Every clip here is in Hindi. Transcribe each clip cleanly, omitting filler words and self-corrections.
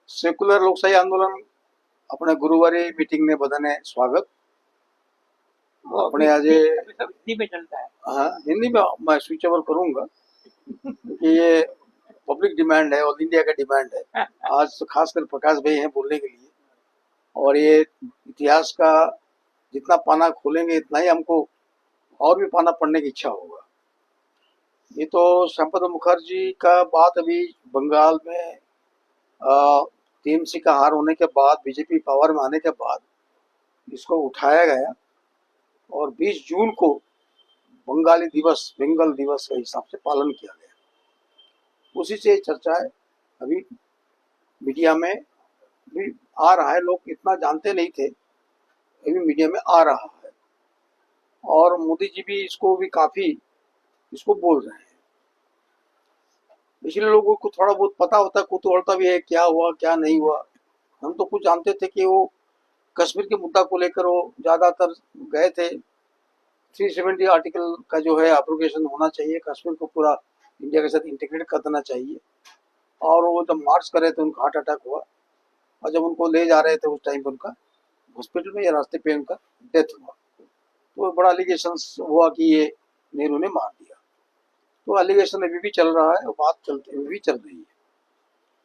सेक्युलर लोकशाही आंदोलन अपने गुरुवारी मीटिंग ने बधाने स्वागत। वो अपने आज अभी सब हिंदी में चलता है। हाँ, हिंदी में मैं स्विच ओवर करूंगा कि ये पब्लिक डिमांड है, ऑल इंडिया का डिमांड है। आज तो खासकर प्रकाश भाई हैं बोलने के लिए, और ये इतिहास का जितना पाना खोलेंगे इतना ही हमको और भी पाना पढ़ने की इच्छा होगा। ये तो श्यामा प्रसाद मुखर्जी का बात अभी बंगाल में टीएमसी का हार होने के बाद, बीजेपी पावर में आने के बाद इसको उठाया गया और 20 जून को बंगाली दिवस, बेंगल दिवस के हिसाब से पालन किया गया। उसी से चर्चा है अभी मीडिया में भी आ रहा है। लोग इतना जानते नहीं थे, अभी मीडिया में आ रहा है और मोदी जी भी इसको भी काफी इसको बोल रहे हैं। इसलिए लोगों को थोड़ा बहुत पता होता है, कुतूहलता भी है क्या हुआ क्या नहीं हुआ। हम तो कुछ जानते थे कि वो कश्मीर के मुद्दा को लेकर वो ज्यादातर गए थे। 370 आर्टिकल का जो है एप्लीकेशन होना चाहिए, कश्मीर को पूरा इंडिया के साथ इंटीग्रेट कर देना चाहिए। और वो जब मार्च कर रहे थे उनका हार्ट अटैक हुआ, और जब उनको ले जा रहे थे उस टाइम पर उनका हॉस्पिटल में या रास्ते पे उनका डेथ हुआ। तो बड़ा एलिगेशन हुआ कि ये नेहरू ने मार दिया। तो एलिगेशन अभी भी चल रहा है, वो बात चलती अभी भी चल रही है।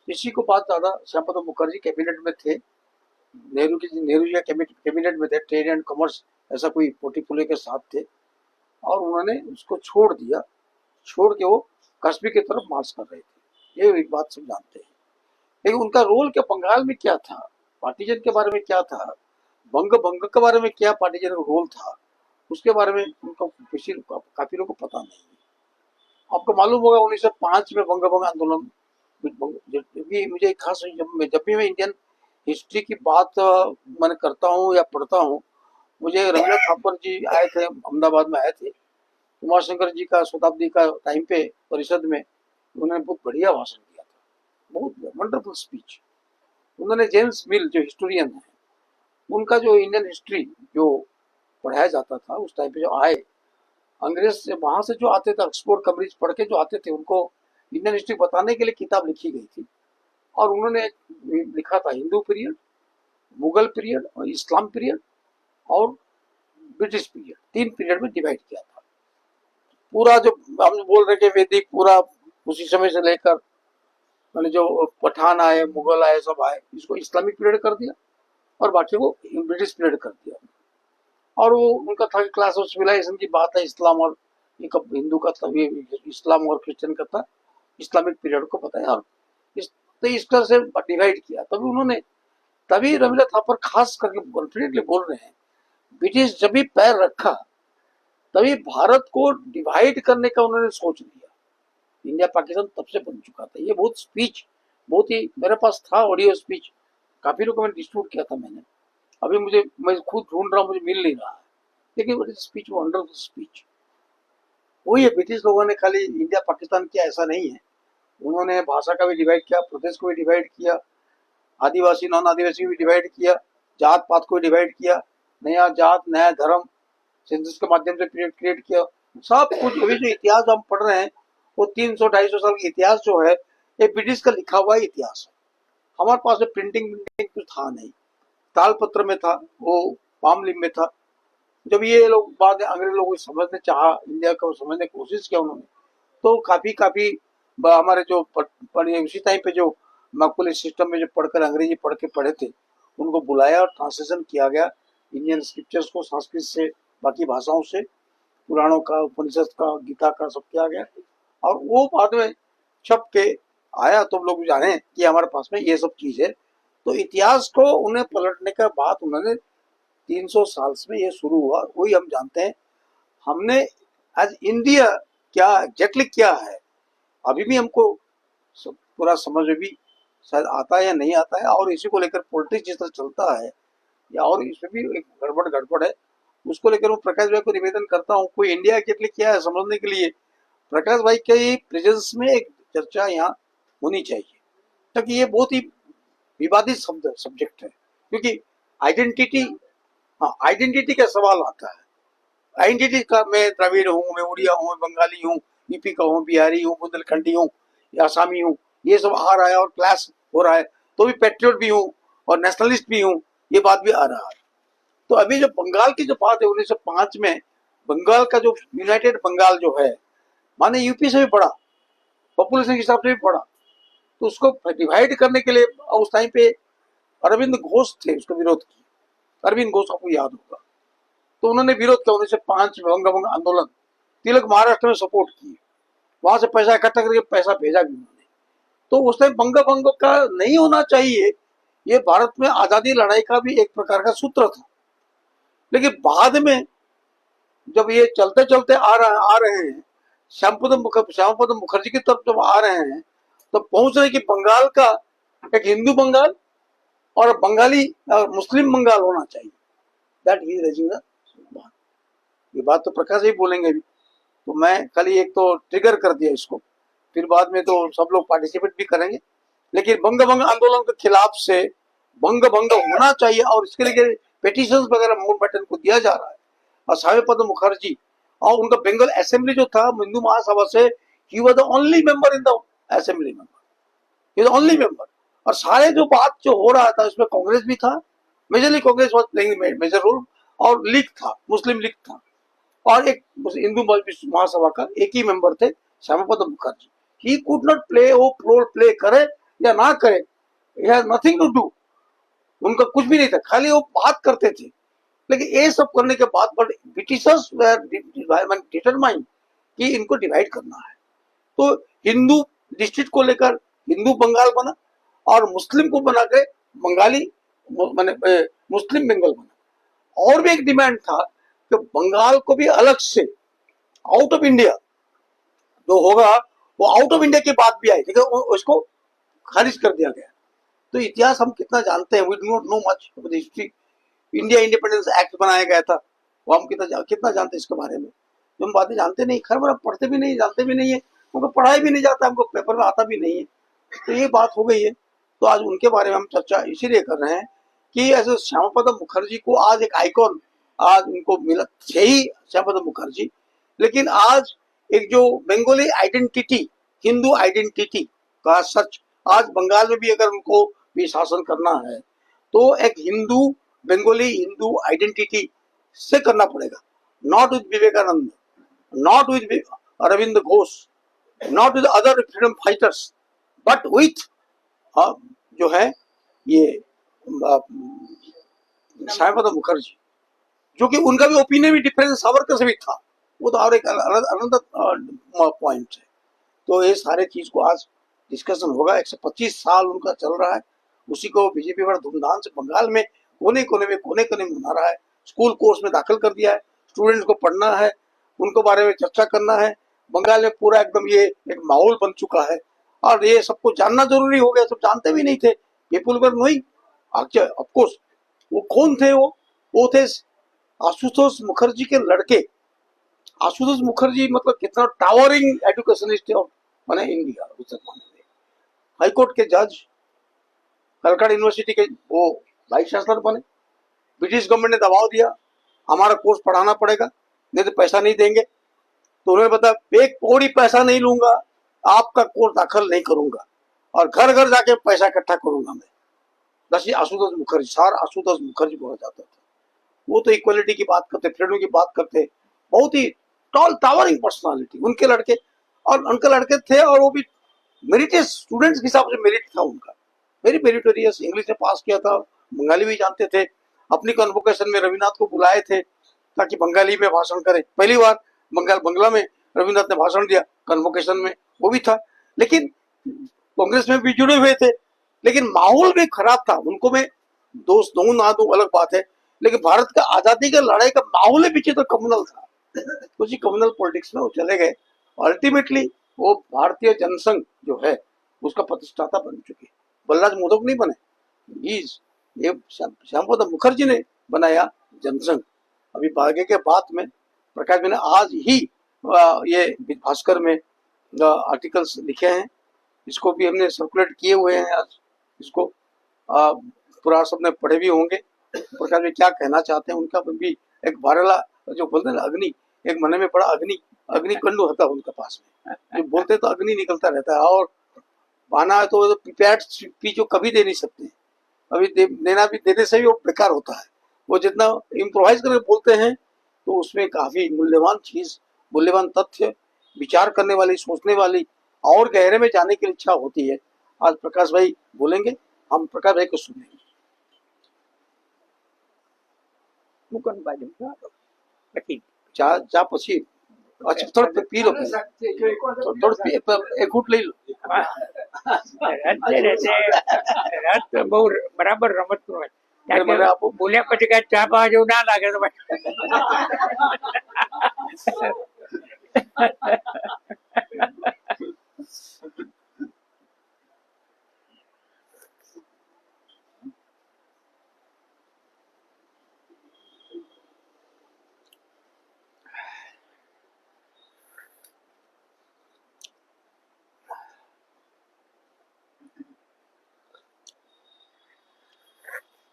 इसी को बात ज्यादा श्यामा प्रसाद मुखर्जी कैबिनेट में थे, नेहरू जी कैबिनेट में थे, ट्रेड एंड कॉमर्स ऐसा कोई पोर्टफोलियो के साथ थे, और उन्होंने उसको छोड़ दिया। छोड़ के वो कश्मीर की तरफ मार्च कर रहे थे। ये एक बात सब जानते हैं। लेकिन उनका रोल क्या बंगाल में क्या था, पार्टीजन के बारे में क्या था, बंग भंग के बारे में क्या पार्टीजन का रोल था, उसके बारे में उनको काफी लोगों को पता नहीं। आपको मालूम होगा 1905 में बंग भंग आंदोलन, मुझे खास जब भी मैं इंडियन हिस्ट्री की बात मैंने करता हूँ या पढ़ता हूँ, मुझे रविंद्र थापर जी आए थे, अहमदाबाद में आए थे, उमाशंकर जी का शताब्दी का टाइम पे परिषद में उन्होंने बहुत बढ़िया भाषण दिया था, बहुत वंडरफुल स्पीच। उन्होंने जेम्स मिल जो हिस्टोरियन है, उनका जो इंडियन हिस्ट्री जो पढ़ाया जाता था उस टाइम पे, जो आए अंग्रेज से वहां से जो आते थे, ऑक्सफोर्ड कैम्ब्रिज पढ़ के जो आते थे, उनको इंडियन हिस्ट्री बताने के लिए किताब लिखी गई थी। और उन्होंने लिखा था हिंदू पीरियड, मुगल पीरियड और इस्लाम पीरियड और ब्रिटिश पीरियड, 3 पीरियड में डिवाइड किया था। पूरा जो हम बोल रहे हैं वैदिक, पूरा उसी समय से लेकर मैंने जो पठान आए, मुगल आए, सब आए, इसको इस्लामिक पीरियड कर दिया और बाकी को ब्रिटिश पीरियड कर दिया। और वो उनका था क्लास ऑफ सिविलाइजेशन की बात है, इस्लाम और हिंदू का था, इस्लाम और क्रिश्चियन का था, इस्लामिक पीरियड को बताया और तो इस तरह से डिवाइड किया। तभी उन्होंने, तभी रविंद्र थापर खास करके कॉन्फिडेंटली बोल रहे हैं, ब्रिटिश जब भी पैर रखा तभी भारत को डिवाइड करने का उन्होंने सोच लिया। इंडिया पाकिस्तान तब से बन चुका था। ये बहुत स्पीच, बहुत ही मेरे पास था ऑडियो स्पीच, काफी लोगों ने डिस्ट्रीब्यूट किया था मैंने। अभी मैं खुद ढूंढ रहा हूँ, मुझे मिल नहीं रहा है, लेकिन स्पीच वंडरफुल स्पीच। वही है, ब्रिटिश लोगों ने खाली इंडिया पाकिस्तान किया ऐसा नहीं है, उन्होंने भाषा का भी डिवाइड किया, प्रदेश को भी डिवाइड किया, आदिवासी नॉन आदिवासी भी डिवाइड किया, जात पात को डिवाइड किया, नया जात नया धर्म सेंसस के माध्यम से क्रिएट किया, सब कुछ। अभी जो इतिहास हम पढ़ रहे हैं वो 300-250 साल का इतिहास जो है, ये ब्रिटिश का लिखा हुआ इतिहास है। हमारे पास में प्रिंटिंग कुछ था नहीं, तालपत्र में था, वो पाम लीफ में था। जब ये लोग बाद अंग्रेज लोग समझने चाहा, इंडिया को समझने की कोशिश किया उन्होंने, तो काफी काफी हमारे जो उसी टाइम पे जो मकबूल सिस्टम में जो पढ़कर अंग्रेजी पढ़ के पढ़े थे, उनको बुलाया और ट्रांसलेशन किया गया इंडियन स्क्रिप्चर्स को संस्कृत से, बाकी भाषाओं से, पुराणों का, उपनिषद का, गीता का, सब किया गया। और वो बाद में छप के आया, तो लोग जाने कि हमारे पास में ये सब चीज है। तो इतिहास को उन्हें पलटने का बाद उन्होंने 300 साल में ये शुरू हुआ, वही हम जानते हैं। हमने आज इंडिया क्या एग्जैक्टली क्या है अभी भी हमको पूरा समझ में भी शायद आता है या नहीं आता है। और इसी को लेकर पॉलिटिक्स जिस तरह चलता है, या और इसमें भी एक गड़बड़ है, उसको लेकर मैं प्रकाश भाई को निवेदन करता हूँ, कोई इंडिया एग्जैक्टली क्या है समझने के लिए प्रकाश भाई के प्रेजेंस में एक चर्चा यहाँ होनी चाहिए, ताकि ये बहुत ही विवादित सब्जेक्ट है। क्योंकि आइडेंटिटी, हाँ आइडेंटिटी का सवाल आता है। आइडेंटिटी का, मैं द्रविड़ हूँ, मैं उड़िया हूँ, बंगाली हूँ, यूपी का हूँ, बिहारी हूँ, बुंदेलखंडी हूँ या आसामी हूँ, ये सब आ रहा है और क्लास हो रहा है। तो भी पेट्रियट भी हूँ और नेशनलिस्ट भी हूँ, ये बात भी आ रहा है। तो अभी जो बंगाल की जो बात है 1905 में बंगाल का जो यूनाइटेड बंगाल जो है, माने यूपी से भी बड़ा, पॉपुलेशन के हिसाब से भी बड़ा, तो उसको डिवाइड करने के लिए उस टाइम पे अरविंद घोष थे, उसका विरोध किया। अरविंद घोष आपको याद होगा, तो उन्होंने विरोध किया 1905 में बंग आंदोलन। तिलक महाराष्ट्र में सपोर्ट किए, वहां से पैसा इकट्ठा करके पैसा भेजा भी उन्होंने। तो उस टाइम बंग का नहीं होना चाहिए, ये भारत में आजादी लड़ाई का भी एक प्रकार का सूत्र था। लेकिन बाद में जब ये चलते चलते आ रहे हैं श्याम मुखर्जी की तरफ जब आ रहे हैं, तो पहुंच रहे कि बंगाल का एक हिंदू बंगाल और बंगाली मुस्लिम बंगाल होना चाहिए। दैट ही रेजिंग द बात। ये बात तो प्रकाश ही बोलेंगे अभी, तो मैं खाली एक तो ट्रिगर कर दिया इसको, फिर बाद में तो सब लोग पार्टिसिपेट भी करेंगे। लेकिन बंग आंदोलन के खिलाफ से बंग होना चाहिए, और इसके लिए पिटीशंस वगैरह माउंटबेटन को दिया जा रहा है। और श्यामाप्रसाद मुखर्जी और उनका बंगाल असेंबली जो था हिंदू महासभा से, he was the only member in the assembly member, he was only member. और सारे जो बात जो हो रहा था उसमें कांग्रेस भी था, majorly Congress was playing major role, और लीग था, मुस्लिम लीग था, और एक हिंदू महासभा का एक ही मेंबर थे Shyamaprasad Mukherjee. He could not play वो रोल, प्ले करे या ना करे, he has nothing to do, उनका कुछ भी नहीं था, खाली वो बात करते थे। लेकिन ये सब करने के बाद बट ब्रिटिशर्स वेर डिटरमाइंड कि इनको डिवाइड करना है, तो हिंदू डिस्ट्रिक्ट को लेकर हिंदू बंगाल बना और मुस्लिम को बना के बंगाली माने मुस्लिम बंगाल बना। और भी एक डिमांड था कि बंगाल को भी अलग से आउट ऑफ इंडिया जो होगा, वो आउट ऑफ इंडिया की बात भी आई, लेकिन उसको खारिज कर दिया गया। तो इतिहास हम कितना जानते हैं, we do not know much of the history. India independence act बनाया गया था, वो हम कितना जानते हैं इसके बारे में, तो हम बातें जानते नहीं, खैर मतलब पढ़ते भी नहीं, जानते भी नहीं है, हमको पढ़ाई भी नहीं जाता, हमको पेपर में आता भी नहीं है। तो ये बात हो गई है। तो आज उनके बारे में हम चर्चा इसीलिए कर रहे हैं कि ऐसे श्यामाप्रसाद मुखर्जी को आज एक आइकॉन आज उनको मिला थे ही, श्यामाप्रसाद मुखर्जी, लेकिन आज एक जो बंगाली आइडेंटिटी, हिंदू आइडेंटिटी का सच, आज बंगाल में भी अगर उनको भी शासन करना है तो एक हिंदू बंगाली हिंदू आइडेंटिटी से करना पड़ेगा, not with Vivekananda, not with Aurobindo Ghosh, not with other freedom fighters, but with जो है ये श्यामाप्रसाद मुखर्जी, जो कि उनका भी ओपिनियन भी डिफरेंस सावरकर से भी था, वो तो और एक अनदर पॉइंट है। तो ये सारे चीज को आज डिस्कशन होगा। 125 साल उनका चल रहा है, उसी को बीजेपी बड़ा धूमधाम से बंगाल में कोने कोने में मना रहा है। स्कूल कोर्स में दाखिल कर दिया है, स्टूडेंट्स को पढ़ना है, उनको बारे में चर्चा करना है। बंगाल में पूरा एकदम ये एक माहौल बन चुका है, और ये सबको जानना जरूरी हो गया, सब जानते भी नहीं थे। People were knowing, of course. वो कौन थे? वो थे आशुतोष मुखर्जी के लड़के। आशुतोष मुखर्जी मतलब कितना टावरिंग एजुकेशनिस्ट है मैंने इंडिया उस जमाने में, हाईकोर्ट के जज, कलकत्ता यूनिवर्सिटी के वो वाइस चांसलर बने। ब्रिटिश गवर्नमेंट ने दबाव दिया, हमारा कोर्स पढ़ाना पड़ेगा, नहीं तो पैसा नहीं देंगे। तो उन्होंने बताया एक कौड़ी पैसा नहीं लूंगा, आपका कोर्स दाखिल नहीं करूंगा, और घर घर जाके पैसा इकट्ठा करूंगा मैं। बस ये आशुतोष मुखर्जी, सार आशुतोष मुखर्जी बोला जाता था। वो तो इक्वलिटी की बात करते, फ्रीडम की बात करते, बहुत ही टॉल टावरिंग पर्सनालिटी उनके लड़के। और उनके लड़के थे, और वो भी मेरिटियस स्टूडेंट्स के हिसाब से मेरिट था उनका, वेरी मेरिटोरियस। इंग्लिश में पास किया था, बंगाली भी जानते थे। अपनी कन्वोकेशन में रविन्द्रनाथ को बुलाए थे ताकि बंगाली में भाषण करे। पहली बार बंगला में रविन्द्रनाथ ने भाषण दिया कन्वोकेशन में, वो भी था। लेकिन कांग्रेस में भी जुड़े हुए थे, लेकिन माहौल भी खराब था। उनको मैं दोस्त दू ना दू अलग बात है, लेकिन भारत का आजादी का लड़ाई का माहौल ही पीछे तो कम्युनल था। उसी कम्युनल पॉलिटिक्स में वो चले गए। अल्टीमेटली वो भारतीय जनसंघ जो है उसका प्रतिष्ठाता बन चुके। बलराज मोदक नहीं बने, ये श्यामाप्रसाद मुखर्जी ने बनाया जनसंघ। अभी आगे के बात में प्रकाश मैंने आज ही ये भास्कर में आर्टिकल्स लिखे हैं, इसको भी हमने सर्कुलेट किए हुए हैं। आज इसको पूरा सबने पढ़े भी होंगे। प्रकाश में क्या कहना चाहते हैं उनका भी एक भारला जो बोलते हैं अग्नि, एक मन में बड़ा अग्नि कंडू होता है उनके पास में, जो बोलते तो अग्नि निकलता रहता है, और पाना है तो प्रिपेयर्ड स्पीच वो कभी दे नहीं सकते। अभी देना भी, देने से भी वो बेकार होता है। वो जितना इम्प्रोवाइज करके बोलते हैं तो उसमें काफी मूल्यवान चीज, मूल्यवान तथ्य, विचार करने वाली, सोचने वाली और गहरे में जाने की इच्छा होती है। आज प्रकाश भाई बोलेंगे, हम प्रकाश भाई को सुनेंगे। मुकन बाजू પછી चा चा પછી अच्छा थोड़ा पी लो, थोड़ा एक घूट ले लो। રસ્તે રહેતે રસ બહુ બરાબર રમતનું હોય કારણ મને કે આપો। બોલ્યા પછી કઈ ચા પાવા જેવું ના લાગે તો ભાઈ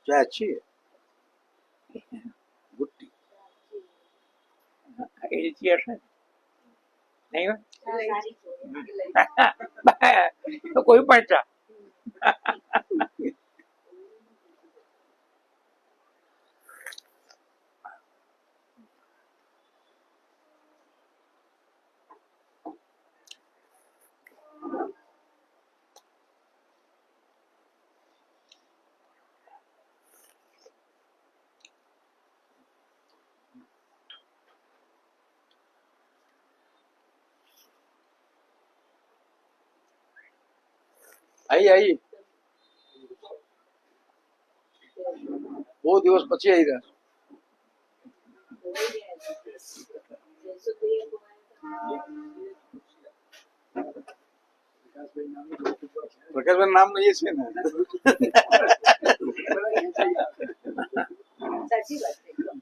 चाय अच्छी है, गुड टी। એલચી હશે નહીં હોય તો કોઈ પણ ચા आई आई બહુ દિવસ પછી આવી રહ્યા। પ્રકાશભાઈ નામ નહીં છે ને? સાચી વાત છે એકદમ.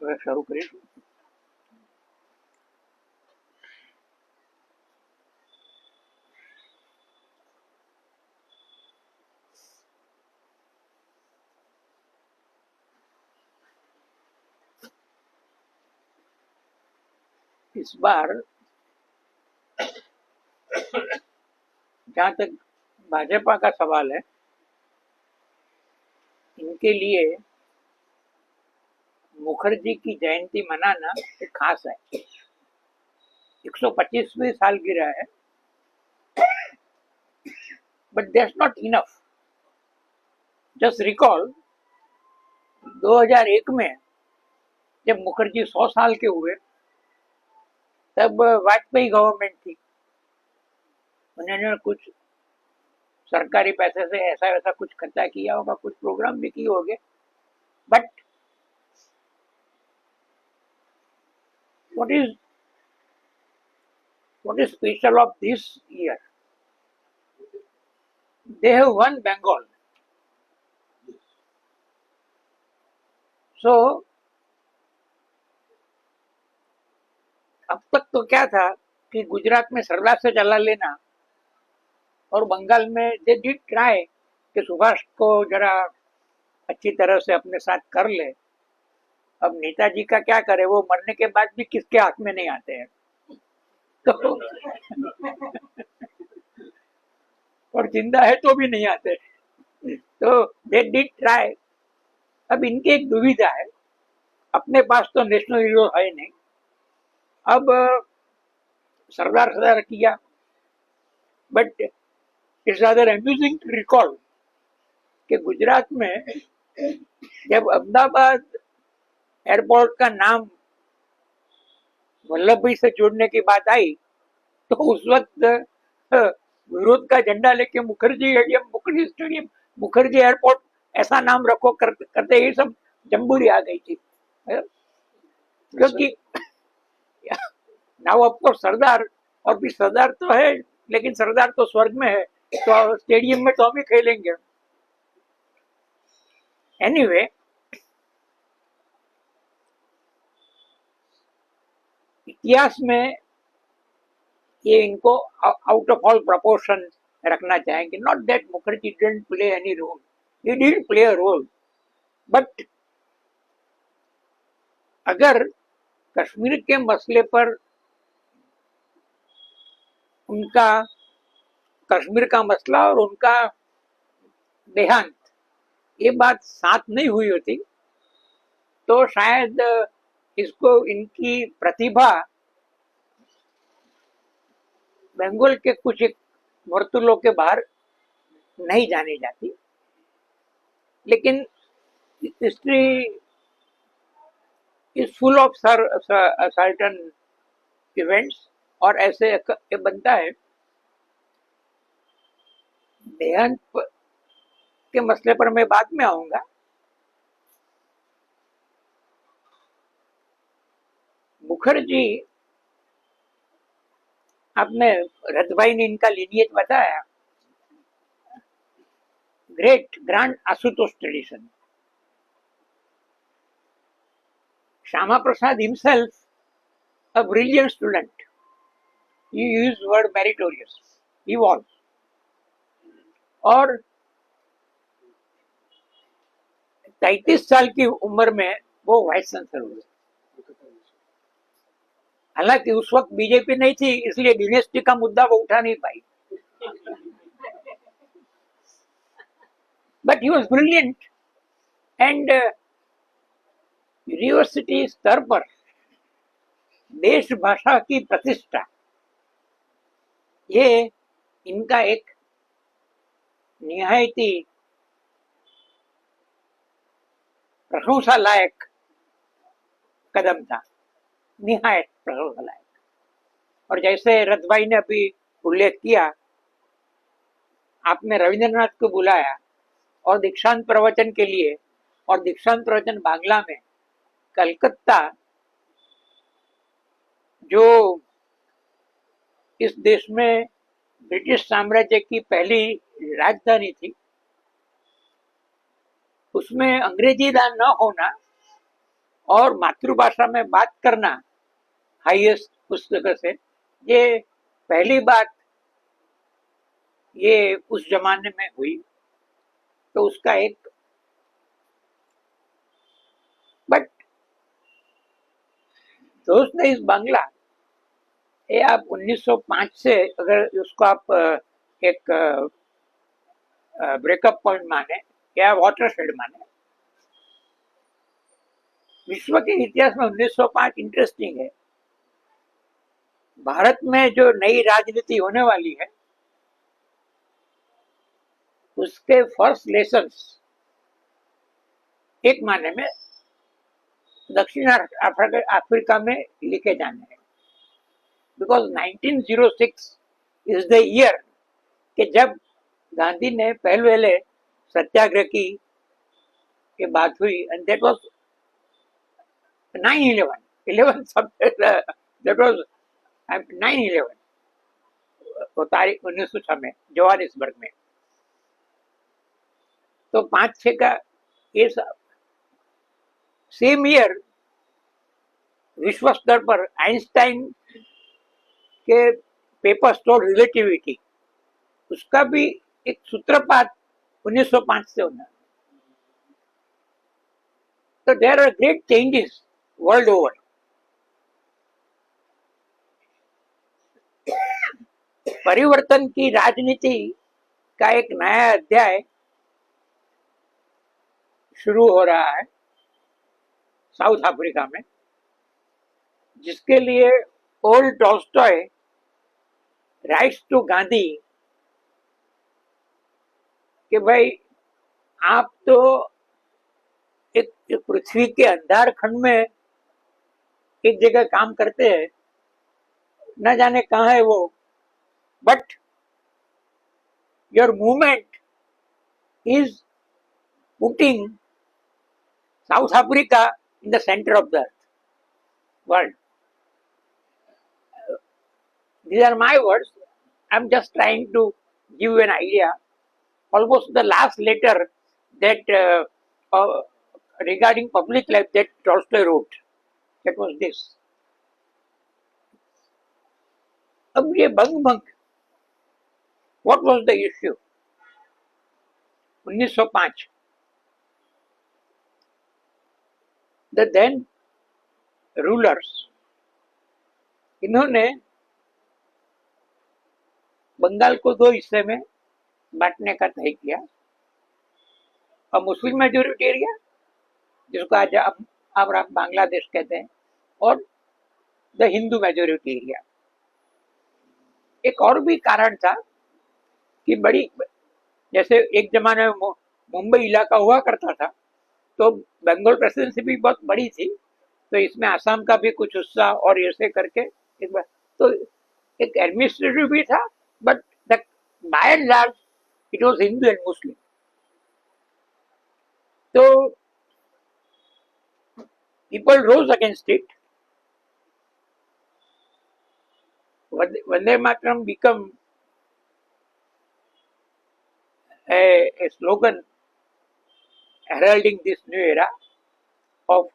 હવે શરૂ કરીશું. इस बार जहां तक भाजपा का सवाल है, इनके लिए मुखर्जी की जयंती मनाना एक खास है. 125वीं सालगिरह है, but that's not enough. Just recall 2001 में जब मुखर्जी 100 साल के हुए, तब वाजपेयी गवर्नमेंट थी. उन्होंने कुछ सरकारी पैसे से ऐसा वैसा कुछ खर्चा किया होगा, कुछ प्रोग्राम भी किए होंगे, but what is special of this year? They have won Bengal. So अब तक तो क्या था कि गुजरात में सरदार से चला लेना, और बंगाल में दे डिड ट्राई कि सुभाष को जरा अच्छी तरह से अपने साथ कर ले. अब नेताजी का क्या करे, वो मरने के बाद भी किसके हाथ में नहीं आते हैं. तो और जिंदा है तो भी नहीं आते. तो दे डिड ट्राई. अब इनकी एक दुविधा है, अपने पास तो नेशनल हीरो है नहीं. अब सरदार सरदार किया, but it's rather amusing to recall कि गुजरात में जब अहमदाबाद एयरपोर्ट का नाम वल्लभ भाई से जोड़ने की बात आई, तो उस वक्त विरोध का झंडा लेके मुखर्जी स्टेडियम, मुखर्जी एयरपोर्ट ऐसा नाम रखो करते ही सब जम्बूरी आ गई थी. क्योंकि नाउ ऑफ कोर्स सरदार, और भी सरदार तो है, लेकिन सरदार तो स्वर्ग में है, तो स्टेडियम में तो हम ही खेलेंगे. एनीवे, इतिहास में ये इनको आउट ऑफ ऑल प्रपोर्शन रखना चाहेंगे. Not that Mukherjee didn't play any role, he did play a role, but अगर कश्मीर के मसले पर उनका, कश्मीर का मसला और उनका देहांत, ये बात साथ नहीं हुई होती, तो शायद इसको, इनकी प्रतिभा बंगाल के कुछ एक वर्तुलों के बाहर नहीं जानी जाती. लेकिन history is full of certain events, और ऐसे ये बनता है. देहांत के मसले पर मैं बाद में आऊंगा. मुखर्जी, आपने रथभाई ने इनका लिनियज बताया, great grand Ashutosh tradition. Shyama Prasad himself a brilliant student. He used word meritorious. He was. और 33 साल की उम्र में वो वाइस चांसलर हुए. हालांकि उस वक्त बीजेपी नहीं थी, इसलिए यूनिवर्सिटी का मुद्दा वो उठा नहीं पाई. But he was brilliant, and university स्तर पर देश भाषा की प्रतिष्ठा, ये इनका एक निहायती प्रशंसा लायक कदम था, निहायत प्रशंसा लायक. और जैसे रथभाई ने अभी उल्लेख किया आपने रविंद्रनाथ को बुलाया और दीक्षांत प्रवचन के लिए, और दीक्षांत प्रवचन बांग्ला में, कलकत्ता जो इस देश में ब्रिटिश साम्राज्य की पहली राजधानी थी, उसमें अंग्रेजी दान न होना और मातृभाषा में बात करना हाईएस्ट पुस्तक से, ये पहली बात ये उस जमाने में हुई। तो उसका एक, बट दोस्त ने इस बांग्ला, ये आप 1905 से अगर उसको आप एक ब्रेकअप पॉइंट माने या वाटरशेड माने, विश्व के इतिहास में 1905 इंटरेस्टिंग है। भारत में जो नई राजनीति होने वाली है उसके फर्स्ट लेसन्स एक माने में दक्षिण अफ्रीका में लिखे जाने हैं, बिकॉज 1906 इज द ईयर कि जब गांधी ने पहले सत्याग्रह की बात हुई, एंड दैट वाज 9/11 सब दैट वाज 9/11 वो तारीख 1906 में जोहानिसबर्ग में। तो 5-6 का ये सेम ईयर विश्व स्तर पर आइंस्टाइन के पेपर्स टू रिलेटिविटी, उसका भी एक सूत्रपात 1905 से होना। तो there are great changes world over. परिवर्तन की राजनीति का एक नया अध्याय शुरू हो रहा है साउथ अफ्रीका में, जिसके लिए old Tolstoy writes to Gandhi कि भाई आप तो एक पृथ्वी के अंधार खंड में एक जगह काम करते हैं, न जाने कहाँ है वो, but your movement is putting South Africa in the center of the world. These are my words. I'm just trying to give you an idea. Almost the last letter that regarding public life that Tolstoy wrote, that was this. अब ये बंग, what was the issue? 1905. The then rulers, इन्होंने बंगाल को 2 हिस्से में बांटने का तय किया। और मुस्लिम मेजोरिटी एरिया, जिसको आज आप बांग्लादेश कहते हैं, और द हिंदू मेजोरिटी एरिया। एक और भी कारण था कि बड़ी, जैसे एक जमाने में मुंबई इलाका हुआ करता था, तो बंगाल प्रेसिडेंसी भी बहुत बड़ी थी, तो इसमें आसाम का भी कुछ हिस्सा और ऐसे करके एक बार तो एक एडमिनिस्ट्रेटिव भी था, but by and large it was Hindu and Muslim. तो people rose against it. Vande Mataram became a slogan heralding this new era of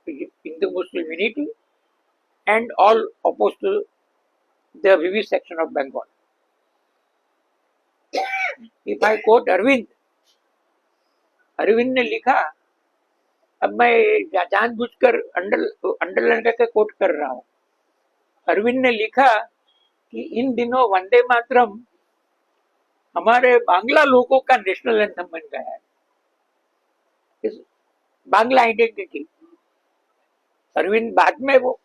Hindu-Muslim unity and all opposed to the vivisection of Bengal. If I quote Arvind ने लिखा, अब मैं जानबूझकर अंडरलाइन करके कोट कर रहा हूँ। अरविंद ने लिखा कि इन दिनों वंदे मातरम हमारे बांग्ला लोगों का नेशनल एंथम बन गया है, इस बांग्ला आइडेंटिटी। अरविंद बाद में वो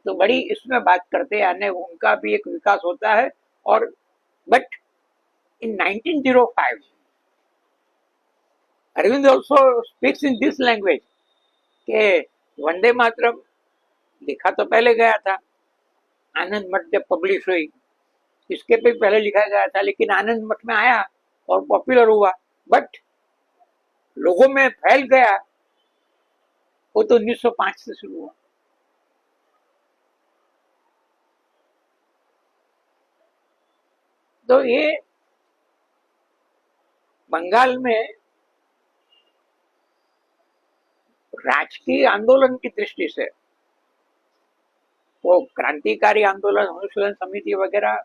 तो बड़ी इसमें बात करते हैं, उनका भी एक विकास होता है। और but in 1905 Aurobindo also speaks in this language के वंदे मातरम लिखा तो पहले गया था, आनंद मठ जब पब्लिश हुई इसके पे पहले लिखा गया था, लेकिन आनंद मठ में आया और पॉपुलर हुआ, बट लोगों में फैल गया वो तो 1905 से शुरू हुआ। तो ये बंगाल में राजकीय आंदोलन की दृष्टि से वो क्रांतिकारी आंदोलन, अनुशीलन समिति वगैरह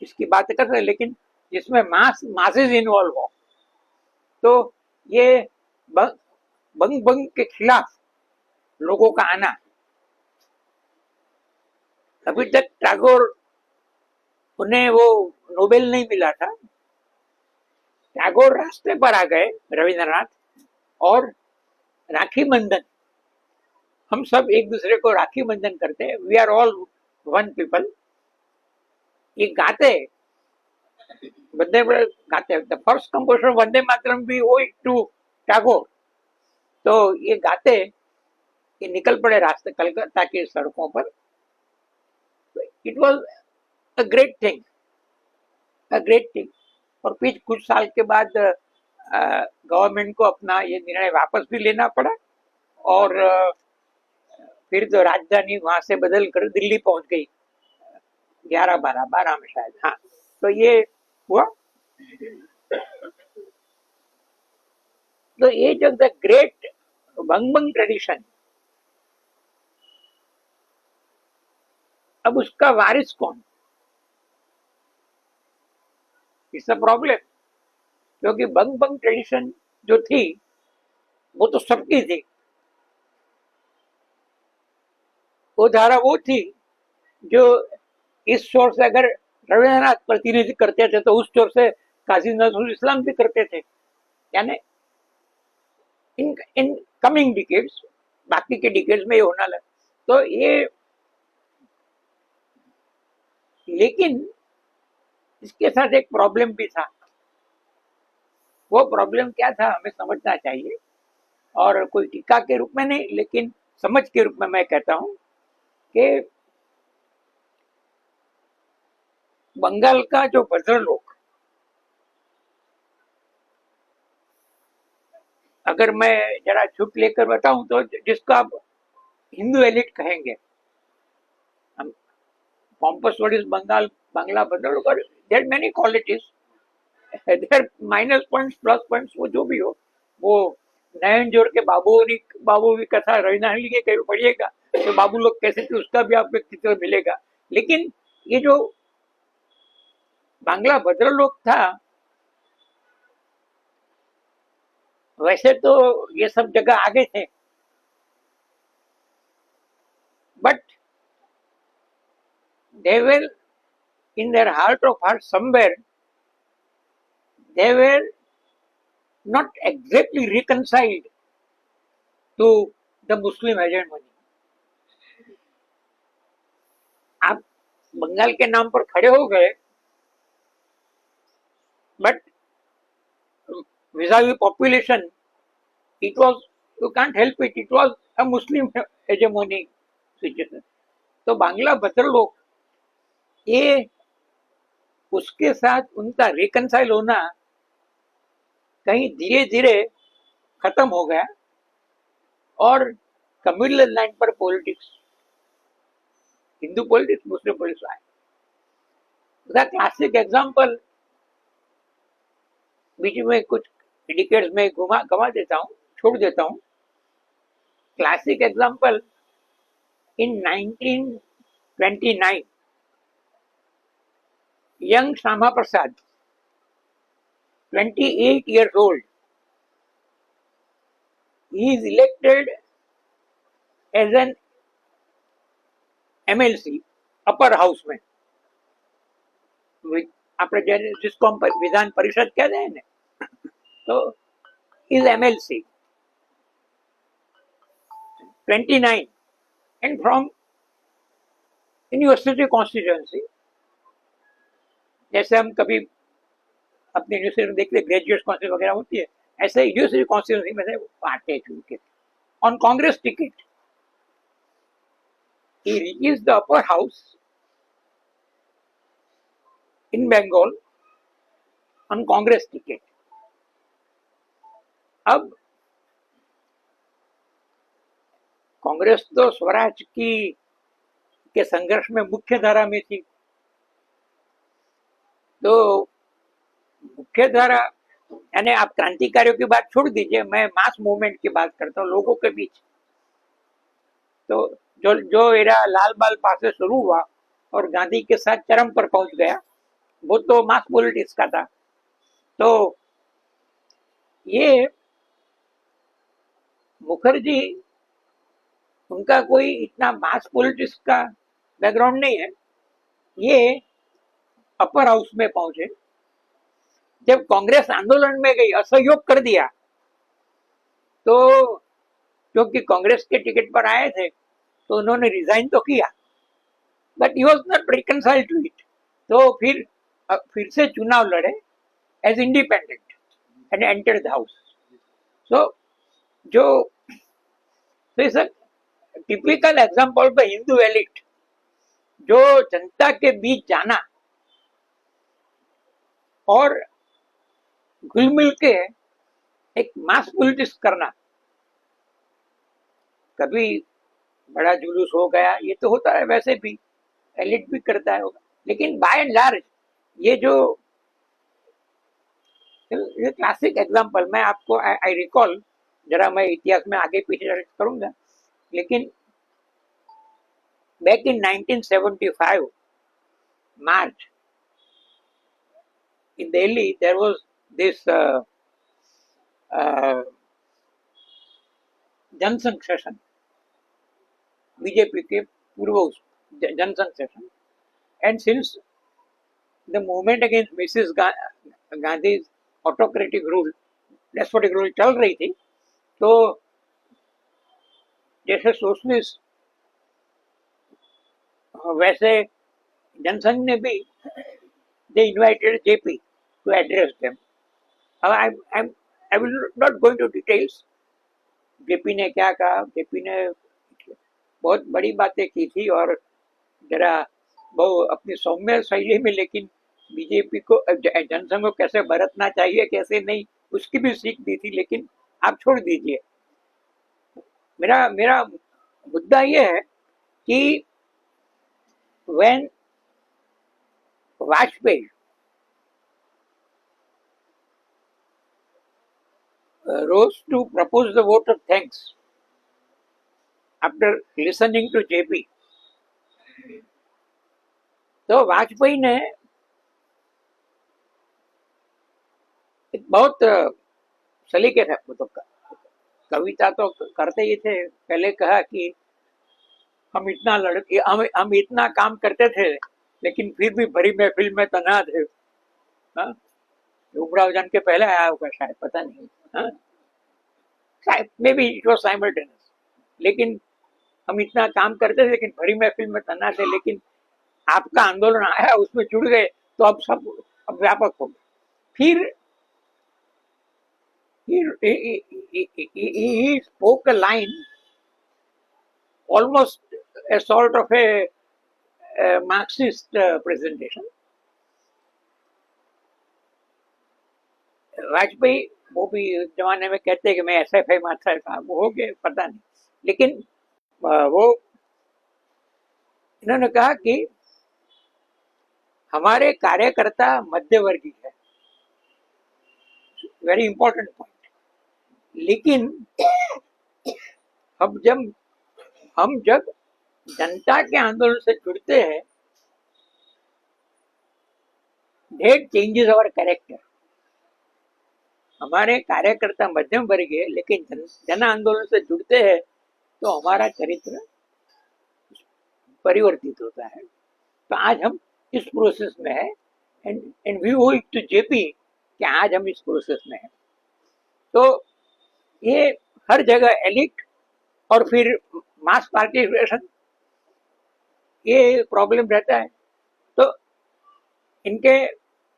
इसकी बात करते हैं, लेकिन जिसमें मासेज इन्वॉल्व हो, तो ये बंग बंग के खिलाफ लोगों का आना। अभी तक टैगोर, उन्हें वो नोबेल नहीं मिला था, टैगोर रास्ते पर आ गए, रविंद्रनाथ, और राखी बंधन, हम सब एक दूसरे को राखी बंधन करते हैं, we are all one people, ये गाते, वंदे गाते, the first composition Vande Mataram भी वो टू टैगोर। तो ये गाते ये निकल पड़े रास्ते कलकत्ता की सड़कों पर। It was a great thing, a great thing. और फिर कुछ साल के बाद गवर्नमेंट को अपना ये निर्णय वापस भी लेना पड़ा, और फिर तो राजधानी वहां से बदल कर दिल्ली पहुंच गई 11-12 में शायद। हाँ, तो ये हुआ। तो ये जो द ग्रेट बंग ट्रेडिशन, अब उसका वारिस कौन, इट्स अ प्रॉब्लम। क्योंकि बंग ट्रेडिशन जो थी वो तो सबकी थी, वो धारा वो थी जो इस शोर से अगर रविंद्रनाथ प्रतिनिधि करते थे तो उस शोर से काजी नजरुल इस्लाम भी करते थे, यानी इन कमिंग डिकेड्स, बाकी के डिकेड्स में ये होना लगा। तो ये, लेकिन इसके साथ एक प्रॉब्लम भी था। वो प्रॉब्लम क्या था हमें समझना चाहिए, और कोई टीका के रूप में नहीं लेकिन समझ के रूप में मैं कहता हूं कि बंगाल का जो भद्रलोक, अगर मैं जरा छूट लेकर बताऊं तो जिसको आप हिंदू एलिट कहेंगे, हम pompous word is Bengal, Bangla bhadralok, और their many qualities, their minus points plus points, वो जो भी हो, वो नयन जोड़ के बाबू की कथा रविनारायण के कहीं पढ़िएगा तो बाबू लोग कैसे थे उसका भी आपको चित्र मिलेगा। लेकिन ये जो बांग्ला भद्रलोक था, वैसे तो ये सब जगह आगे थे, but they were in their heart of hearts somewhere, they were not exactly reconciled to the Muslim hegemony. आप बंगाल के नाम पर खड़े हो गए, but vis-a-vis population, it was, you can't help it, it was a Muslim hegemony situation. तो बांग्ला भद्रलोक, ये उसके साथ उनका रिकनसाइल होना कहीं धीरे धीरे खत्म हो गया, और कम्युनल लाइन पर पॉलिटिक्स, हिंदू पॉलिटिक्स, मुस्लिम पॉलिटिक्स आए। उसका क्लासिक एग्जाम्पल बीच में कुछ डिकेड्स में गवा देता हूँ, छोड़ देता हूँ। Classic example, in 1929 young Shama Prasad, 28 years old, he is elected as an MLC, upper house में, આપણે जिसको हम विधान परिषद कहते हैं ना, तो is MLC 29 and from university constituency. जैसे हम कभी अपने यूनिवर्सिटी में देखते ग्रेजुएट कॉन्स्टिट्यूंसी वगैरह होती है, ऐसे यूनिवर्सिटी कॉन्स्टिट्यूएंसी में से आते हैं चुन के on Congress ticket. he reaches the upper house in Bengal on Congress ticket. अब कांग्रेस तो स्वराज की के संघर्ष में मुख्य धारा में थी, तो मुख्य धारा यानी आप क्रांतिकारियों की बात छोड़ दीजिए, मैं मास मूवमेंट की बात करता हूँ लोगों के बीच। तो जो एरा लाल बाल पास से शुरू हुआ और गांधी के साथ चरम पर पहुंच गया, वो तो मास पॉलिटिक्स का था। तो ये मुखर्जी, उनका कोई इतना मास पॉलिटिक्स का बैकग्राउंड नहीं है। ये अपर हाउस में पहुंचे, जब कांग्रेस आंदोलन में गई, असहयोग कर दिया, तो क्योंकि कांग्रेस के टिकट पर आए थे तो उन्होंने रिजाइन तो किया, but he was not reconciled to it. तो फिर से चुनाव लड़े as independent and enter the house. So जो is a typical example of the Hindu elite, जो जनता के बीच जाना और घुल मिल के एक मास पॉलिटिक्स करना। कभी बड़ा जुलूस हो गया, ये तो होता है, वैसे भी एलिट भी करता है होगा, लेकिन बाय एंड लार्ज ये जो ये क्लासिक एग्जांपल मैं आपको आई रिकॉल, जरा मैं इतिहास में आगे पीछे करूंगा, लेकिन back in 1975 March in Delhi there was this Jansangh session, BJP के पूर्व Jansangh session, and since the movement against Mrs Gandhi autocratic rule, despotic rule चल रही थी, तो जैसे सोशलिस्ट वैसे जनसंघ ने भी they invited JP to address them. I will not go into details. JP ने क्या कहा, जेपी ने बहुत बड़ी बातें की थी और जरा वो अपनी सौम्य शैली में, लेकिन बीजेपी को जनसंघ को कैसे बरतना चाहिए कैसे नहीं, उसकी भी सीख दी थी, लेकिन आप छोड़ दीजिए। मेरा मुद्दा ये है कि when Vajpayee rose to propose the vote of thanks after listening to JP, तो वाजपेयी ने एक बहुत सलीके थे, तो कविता तो करते ही थे, पहले कहा कि हम इतना काम करते थे लेकिन फिर भी भरी महफिल में तन्हा थे। उमराव जान के पहले आया होगा शायद, पता नहीं, may be it was simultaneous, लेकिन हम इतना काम करते थे लेकिन भरी महफिल में तन्हा थे, लेकिन आपका आंदोलन आया, उसमें जुड़ गए तो अब सब अब व्यापक हो गए। फिर he spoke a line almost a sort of a Marxist presentation. Vajpayee वो भी जमाने में कहते हैं कि मैं SFI में था, वो हो गए पता नहीं, लेकिन वो इन्होंने कहा कि हमारे कार्यकर्ता मध्यवर्गीय है, वेरी इंपॉर्टेंट पॉइंट, लेकिन अब जब जनता के आंदोलन से जुड़ते हैं, डेट चेंजेस अवर कैरेक्टर। हमारे कार्यकर्ता मध्यम वर्गीय, लेकिन जन आंदोलन से जुड़ते हैं तो हमारा चरित्र परिवर्तित होता है। तो आज हम इस प्रोसेस में है, and we owe it to JP कि आज हम इस प्रोसेस में हैं। तो ये हर जगह एलिट और फिर मास पार्टिसिपेशन, ये प्रॉब्लम रहता है। तो इनके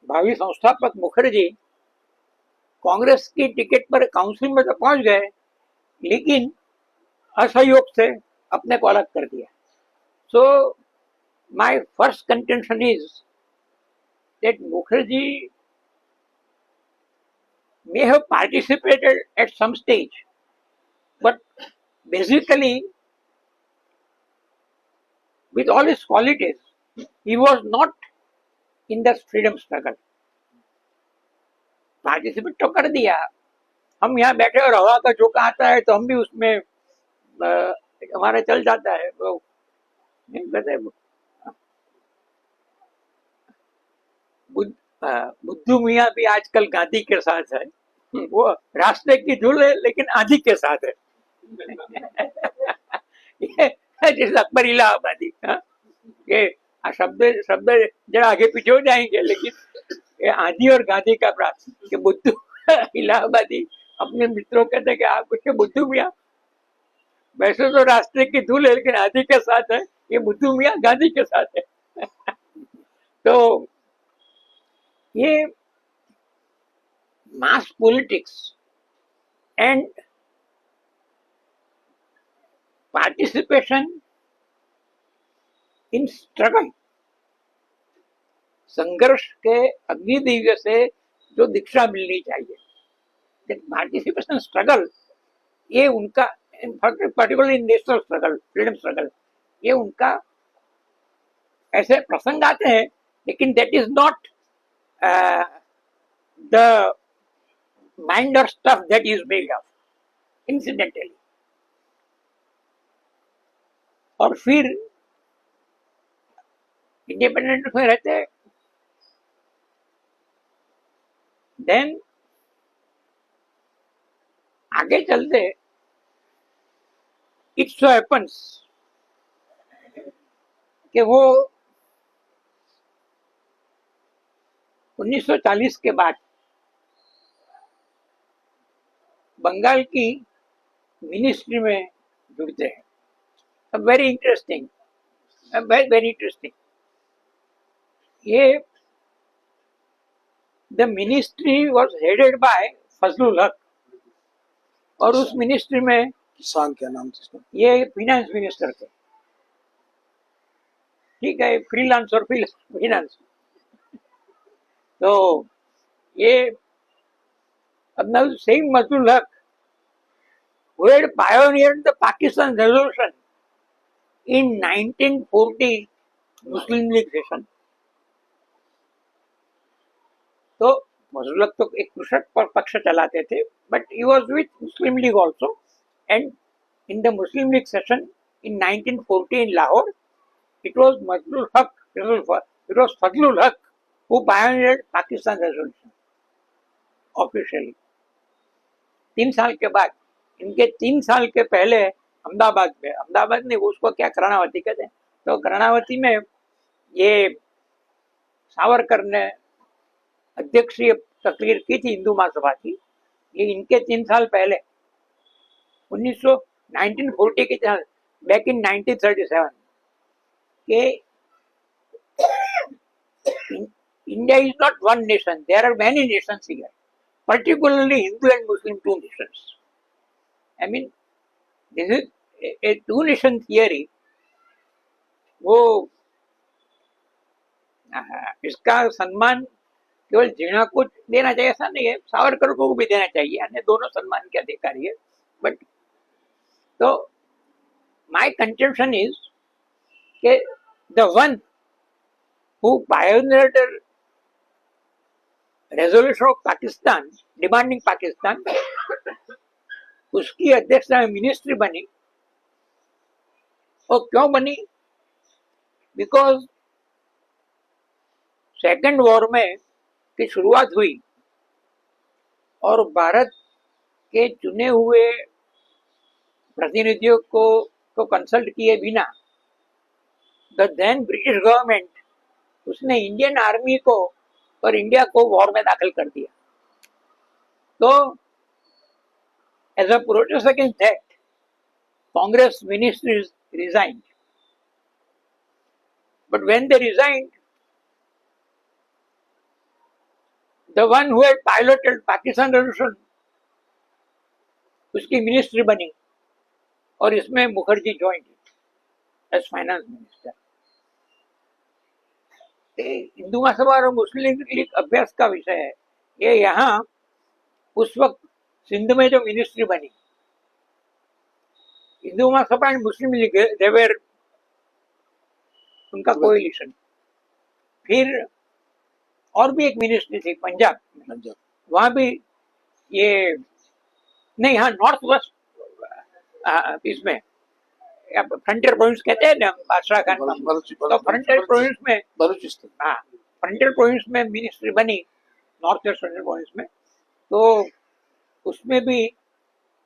भावी संस्थापक मुखर्जी कांग्रेस की टिकट पर काउंसिल में तो पहुंच गए, लेकिन असहयोग से अपने को अलग कर दिया। So my first contention is that Mukherjee may have participated at some stage, but basically, with all his qualities, he was not in the freedom struggle. Participate तो कर दिया, हम यहाँ बैठे और हवा का झोंका आता है तो हम भी उसमें हमारा चल जाता है वो नहीं कहते बुद्धू मियाँ भी आजकल गांधी के साथ है, वो रास्ते की धूल है लेकिन आंधी के साथ है। ये जैसे अकबर इलाहाबादी, ये शब्द शब्द जरा आगे पीछे हो जाएंगे, लेकिन ये आंधी और गांधी का प्राप्त कि बुद्धू इलाहाबादी अपने मित्रों कहते कि आप कुछ बुद्धू मियाँ, वैसे तो रास्ते की धूल है लेकिन आंधी के साथ है, ये बुद्धू मियाँ गांधी के साथ है। तो ये mass politics and participation in struggle, संघर्ष के अग्निदिव्य से जो दीक्षा मिलनी चाहिए, पार्टिसिपेशन स्ट्रगल, ये उनका particularly national struggle, freedom struggle, ये उनका ऐसे प्रसंग आते हैं, लेकिन that is not the mind और stuff that is made of incidentally. और फिर इंडिपेंडेंट में रहते हैं, देन आगे चलते इट सो हैपन्स कि वो 1940 के बाद बंगाल की मिनिस्ट्री में जुड़ते हैं। Very interesting, very interesting. ये the ministry was headed by Fazlul Haq, और उस मिनिस्ट्री में किसान क्या नाम था, ये फिनेंस मिनिस्टर थे। ठीक है, फ्रीलांस और फिनेंस। तो ये अब नाउ सेम फजलुल हक who had pioneered the Pakistan Revolution in 1940 Muslim league session. तो फजलुल हक तो एक कृषक पक्ष चलाते थे, but he was with Muslim league also, and in the Muslim league session in 1940 in Lahore, it was Fazlul Haq who pioneered Pakistan Resolution officially। 3 साल के बाद, इनके 3 साल के पहले अहमदाबाद में, अहमदाबाद ने उसको क्या कर्णावती कहते हैं, तो कर्णावती में ये सावरकर ने अध्यक्षीय तकरीर की थी हिंदू महासभा की। ये इनके 3 साल पहले 1940 के साल, बैक इन 1937 के India is not one nation, there are many nations here, particularly Hindu and Muslim two nations. I mean, this is a two nation theory। वो इसका सम्मान केवल जिना को देना चाहिए ऐसा नहीं है, सावरकर को भी देना चाहिए, अन्य दोनों सम्मान के अधिकारी है। बट तो माय कंटेंशन इज के the one who pioneered resolution of Pakistan demanding Pakistan, उसकी अध्यक्षता में मिनिस्ट्री बनी। और क्यों बनी? बिकॉज सेकेंड वॉर में की शुरुआत हुई और भारत के चुने हुए प्रतिनिधियों को कंसल्ट किए बिना द देन ब्रिटिश गवर्नमेंट, उसने इंडियन आर्मी को और इंडिया को वॉर में दाखिल कर दिया। तो as a protest against that, Congress ministries resigned, but when they resigned, the one who had piloted Pakistan revolution, उसकी मिनिस्ट्री बनी और इसमें Mukherjee joined as finance minister. ये हिंदू महासभा और मुस्लिम लीग अभ्यास का विषय है। ये यहाँ उस वक्त सिंध में जो मिनिस्ट्री बनी, Hindu Mahasabha and Muslim league देवर उनका कोएलिशन। फिर और भी एक मिनिस्ट्री थी पंजाब में, पंजाब वहां भी ये नहीं, हाँ नॉर्थ वेस्ट इसमें फ्रंटियर प्रोविंस कहते हैं ना बादशाह खान का, तो फ्रंटियर प्रोविंस में, बलूचिस्तान, हाँ फ्रंटियर प्रोविंस में मिनिस्ट्री बनी, नॉर्थ वेस्ट फ्रंटियर प्रोविंस में। तो उसमें भी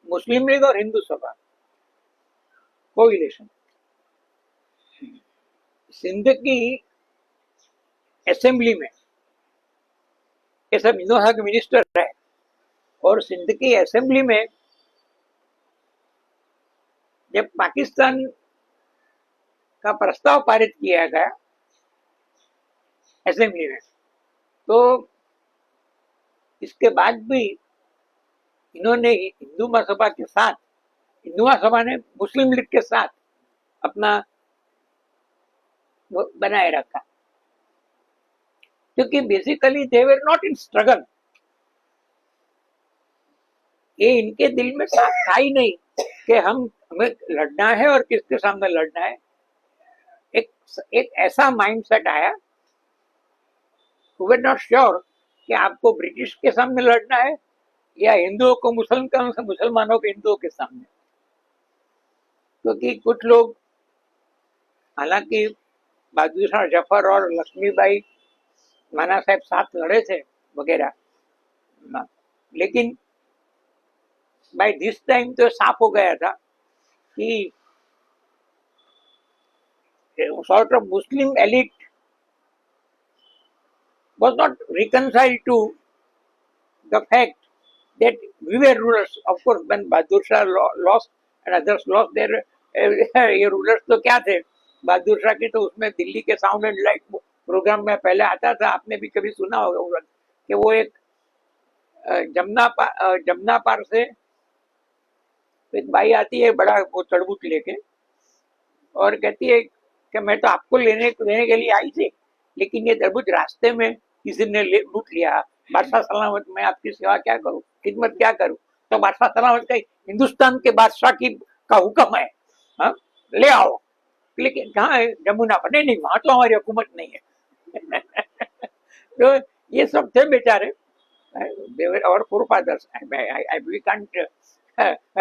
मुस्लिम लीग और हिंदू सभा कोएलिशन। सिंध की असेंबली में ये सब हिंदू सभा के मिनिस्टर है, और सिंध की असेंबली में जब पाकिस्तान का प्रस्ताव पारित किया गया असेंबली में, तो इसके बाद भी इन्होंने हिंदू महासभा के साथ, हिंदू महासभा ने मुस्लिम लीग के साथ अपना बनाए रखा, क्योंकि basically they were not in struggle. ये इनके दिल में साथ था ही नहीं कि हमें लड़ना है और किसके सामने लड़ना है। एक ऐसा माइंडसेट आया, वी वर नॉट श्योर कि आपको ब्रिटिश के सामने लड़ना है या हिंदुओं को मुसलमानों के हिंदुओं के सामने। क्योंकि कुछ लोग, हालांकि बहादुर शाह जफर और लक्ष्मीबाई नाना साहब साथ लड़े थे वगैरह, लेकिन बाय दिस टाइम तो साफ हो गया था कि sort of Muslim elite was not reconciled to the fact that we were rulers. Of course, when Bahadur Shah lost and others lost their ये रूलर्स तो क्या थे, बहादुर शाह की तो उसमें दिल्ली के साउंड एंड लाइट प्रोग्राम में पहले आता था, आपने भी कभी सुना होगा कि वो एक जमुना पार से एक बाई आती है बड़ा वो तड़बूट लेके, और कहती है कि मैं तो आपको लेने के लिए आई थी, लेकिन ये तरबूज रास्ते में किसी ने लूट लिया। बादशाह सलामत, मैं आपकी सेवा क्या करूं, खिदमत क्या करूं। तो बादशाह सलामत का हिंदुस्तान के बादशाह का हुक्म है, हाँ ले आओ। लेकिन कहाँ है, जमुना पर? नहीं, वहां तो हमारी हुकूमत नहीं है। तो ये सब थे बेचारे, और forefathers, we can't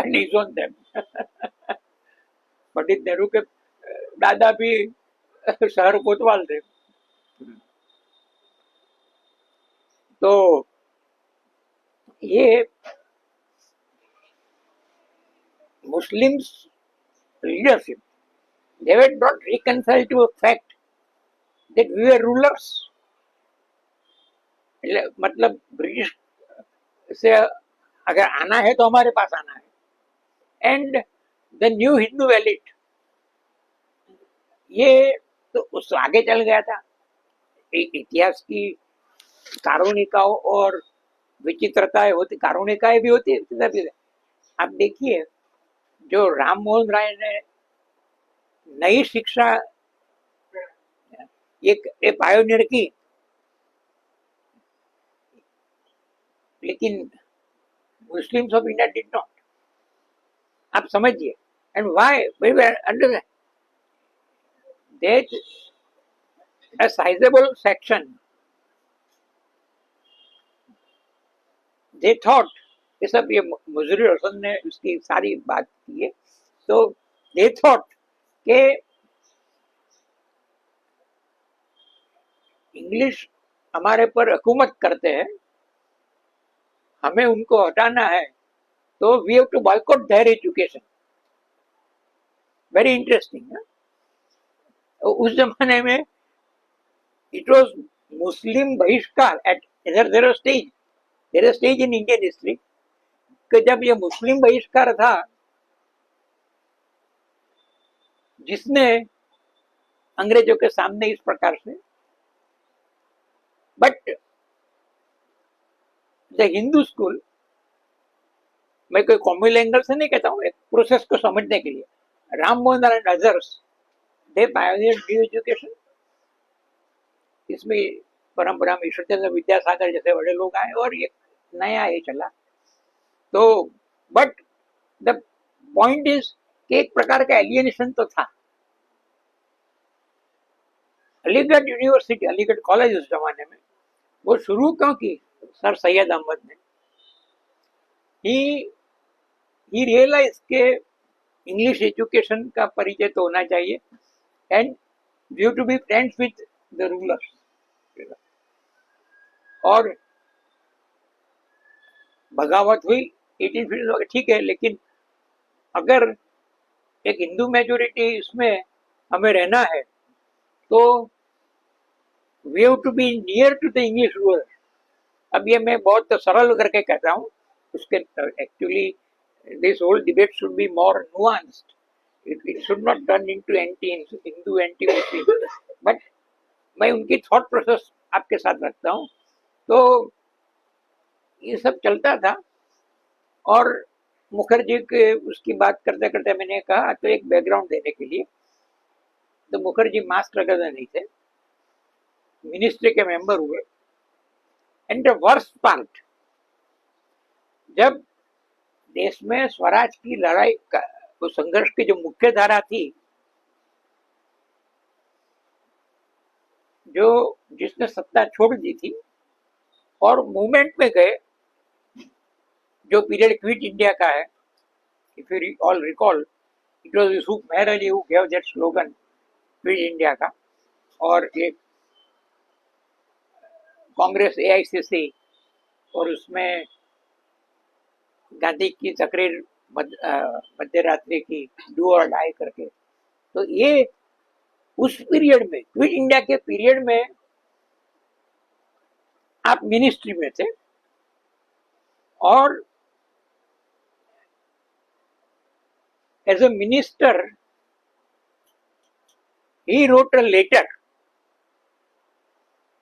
डिसोन them. Pandit Nehru के दादा भी शहर कोतवाल थे। तो ये Muslims leadership, they were not reconciled to a fact that we were rulers. मतलब ब्रिटिश से अगर आना है तो हमारे पास आना है। And the new Hindu elite, ये तो उस आगे चल गया था। इतिहास की कारुणिकाओं और विचित्रताएं होती, कारुणिकाएं भी होती है। आप देखिए, जो राम मोहन राय ने नई शिक्षा एक पायोनियर की, लेकिन Muslims of India did not. आप समझिए, and why we were under that a sizable section, they thought, ये सब ये मुजरी रोशन ने उसकी सारी बात की है, तो they thought के इंग्लिश हमारे पर हुकूमत करते हैं, हमें उनको हटाना है, तो we have to boycott their education. Very interesting. उस जमाने में it was Muslim बहिष्कार at there a stage in Indian history कि जब ये मुस्लिम बहिष्कार था, जिसने अंग्रेजों के सामने इस प्रकार से, बट द हिंदू स्कूल, मैं कोई कॉम्युनल एंगल से नहीं कहता हूँ, एक प्रोसेस को समझने के लिए, Ram Mohan and others, they pioneered new education. इसमें परंपरा में ईश्वरचंद्र विद्यासागर जैसे बड़े लोग आए और ये नया ये चला। तो बट द पॉइंट इज कि एक प्रकार का एलियनेशन तो था। अलीगढ़ यूनिवर्सिटी, अलीगढ़ कॉलेज उस जमाने में वो शुरू क्यों की सर सैयद अहमद ने? ही रियलाइज के इंग्लिश एजुकेशन का परिचय तो होना चाहिए and we to be friends with the rulers. और बगावत हुई 1850, ठीक है, लेकिन अगर एक हिंदू मेजोरिटी इसमें हमें रहना है तो we have to be near to the English ruler. अब ये मैं बहुत सरल करके कहता हूँ, उसके actually this whole debate should be more nuanced, it should not turn into anti Hindu anti Muslim, but मैं उनकी थॉट प्रोसेस आपके साथ रखता हूँ। तो ये सब चलता था और मुखर्जी के उसकी बात करते करते मैंने कहा तो एक बैकग्राउंड देने के लिए, तो मुखर्जी मास स्ट्रगलर नहीं थे, मिनिस्ट्री के मेंबर हुए। एंड द वर्स्ट पार्ट, जब देश में स्वराज की लड़ाई का वो संघर्ष की जो मुख्य धारा थी, जो जिसने सत्ता छोड़ दी थी और मूवमेंट में गए, जो पीरियड क्विट इंडिया का है, if you all recall, it was Yusuf Meher Ali who gave that slogan quit India का। और एक कांग्रेस एआईसीसी और उसमें गांधी की तकरीर मध्य रात्रि की डू और डाई करके। तो ये उस पीरियड में, क्विट इंडिया के पीरियड में आप मिनिस्ट्री में थे और as a minister he wrote a letter,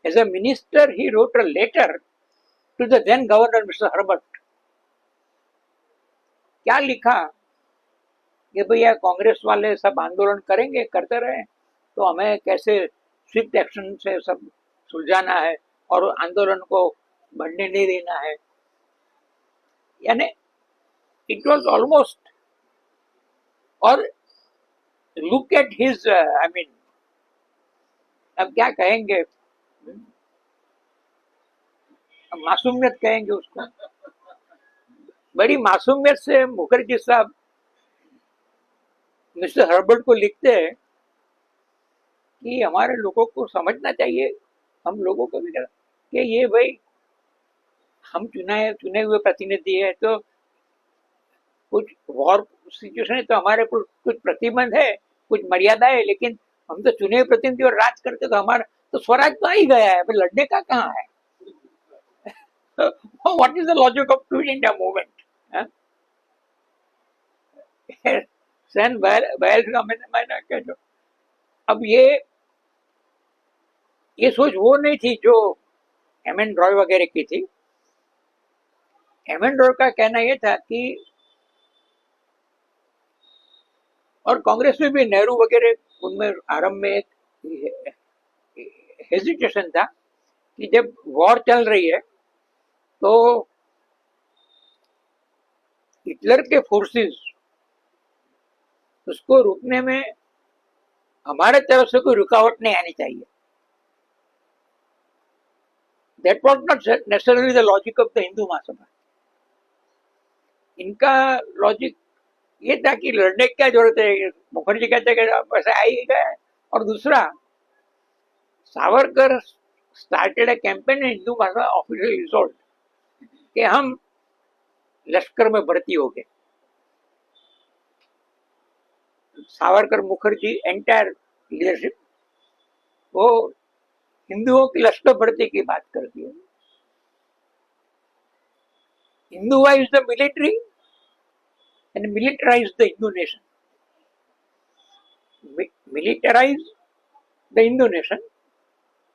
as a minister he wrote a letter to the then governor Mr. Herbert। क्या लिखा कि भैया कांग्रेस वाले सब आंदोलन करेंगे, करते रहे, तो हमें कैसे स्विफ्ट एक्शन से सब सुलझाना है और आंदोलन को बढ़ने नहीं देना है। यानी इट वाज ऑलमोस्ट, और look at his I mean, अब क्या कहेंगे, मासूमियत कहेंगे उसको, बड़ी मासूमियत से मुखर्जी साहब मिस्टर हर्बर्ट को लिखते हैं कि हमारे लोगों को समझना चाहिए, हम लोगों को भी कि ये भाई हम चुने हुए प्रतिनिधि है, तो कुछ वॉर सिचुएशन है तो हमारे कुछ प्रतिबंध है, कुछ मर्यादा है, लेकिन हम तो चुने हुए प्रतिनिधि और राज करते तो हमारा तो स्वराज तो आ ही गया है, फिर लड़ने का कहाँ है? What is the logic of quit India movement? सन बैल का मैंने कह, अब ये सोच वो नहीं थी जो एम.एन. रॉय वगैरह की थी। एम.एन. रॉय का कहना यह था कि, और कांग्रेस में भी नेहरू वगैरह उनमें आरंभ में एक हेजिटेशन था कि जब वॉर चल रही है तो हिटलर के फोर्सेस उसको रुकने में हमारे तरफ से कोई रुकावट नहीं आनी चाहिए। That was not necessarily the logic of the Hindu Mahasabha. इनका लॉजिक ये था कि लड़ने की क्या जरूरत है, मुखर्जी कहते कि पैसा आ ही गया। और दूसरा, सावरकर स्टार्टेड ए campaign, Hindu Mahasabha official result कि हम लश्कर में भर्ती हो गए। सावरकर मुखर्जी एंटायर लीडरशिप वो हिंदुओं की लश्कर भर्ती की बात करती है। Hinduised the military and militarize the Hindu nation. Militarize the Hindu nation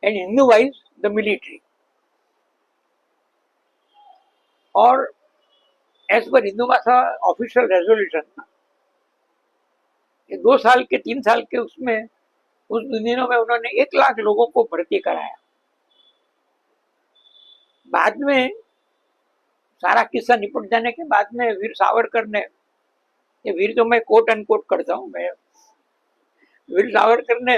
and Hinduize the military. और as per हिंदू भाषा ऑफिशियल रेजोल्यूशन, 2 साल के 3 साल के उसमें उस दिनों में उन्होंने 1 लाख लोगों को भर्ती कराया। बाद में सारा किस्सा निपट जाने के बाद में वीर सावरकर ने, ये वीर तो मैं कोट अनकोट करता हूँ, मैं वीर सावरकर ने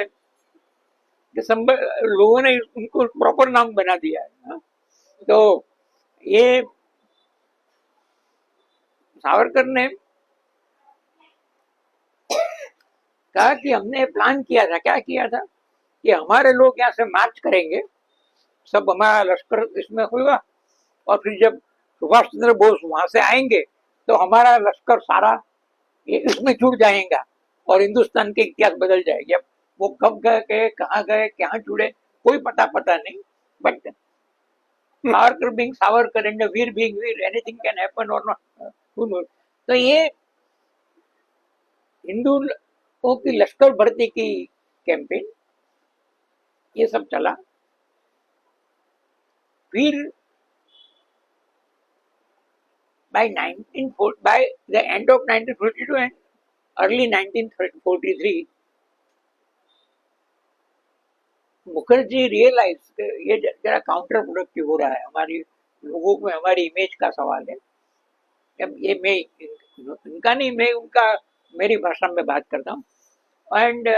लोगों ने उनको प्रॉपर नाम बना दिया है, हाँ? तो ये सावरकर ने कहा कि हमने प्लान किया था, क्या किया था कि हमारे लोग यहाँ से मार्च करेंगे, सब हमारा लश्कर इसमें होगा, और फिर जब सुभाष चंद्र बोस वहां से आएंगे तो हमारा लश्कर सारा ये इसमें जुड़ जाएगा और हिंदुस्तान के इतिहास बदल जाएगी। अब वो कब गए, कहाँ गए, कहाँ जुड़े, कोई पता नहीं, but Savarkar being Savarkar and Veer being Veer, anything can happen और नॉट, हु नोस। तो ये हिंदुओं की लश्कर भर्ती की कैंपेन ये सब चला। फिर by the end of 1942 and early 1943, Mukherjee realise ये जरा काउंटर प्रोडक्टिव हो रहा है, हमारी लोगों में हमारी इमेज का सवाल है। अब ये मैं इनका नहीं, मैं उनका मेरी भाषा में बात करता हूँ। And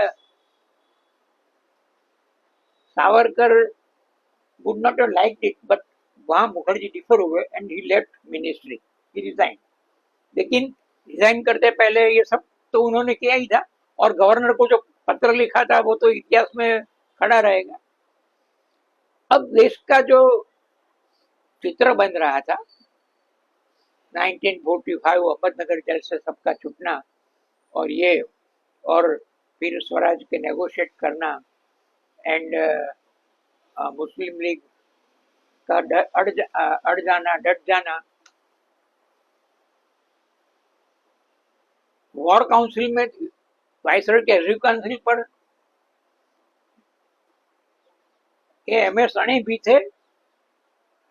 Savarkar would not have liked it, but वहाँ मुखर्जी डिफर हुए and he left ministry, he resign. लेकिन रिजाइन करते पहले ये सब तो उन्होंने किया ही था, और गवर्नर को जो पत्र लिखा था वो तो इतिहास में खड़ा रहेगा। अब देश का जो चित्र बन रहा था 1945 अहमदनगर जेल से सबका छुटना, और ये और फिर स्वराज के नेगोशिएट करना, एंड मुस्लिम लीग का अड़ जाना, डट जाना, वॉर काउंसिल में वाइसरॉय के एग्जीक्यूटिव काउंसिल पर ये एमएस अणे भी थे,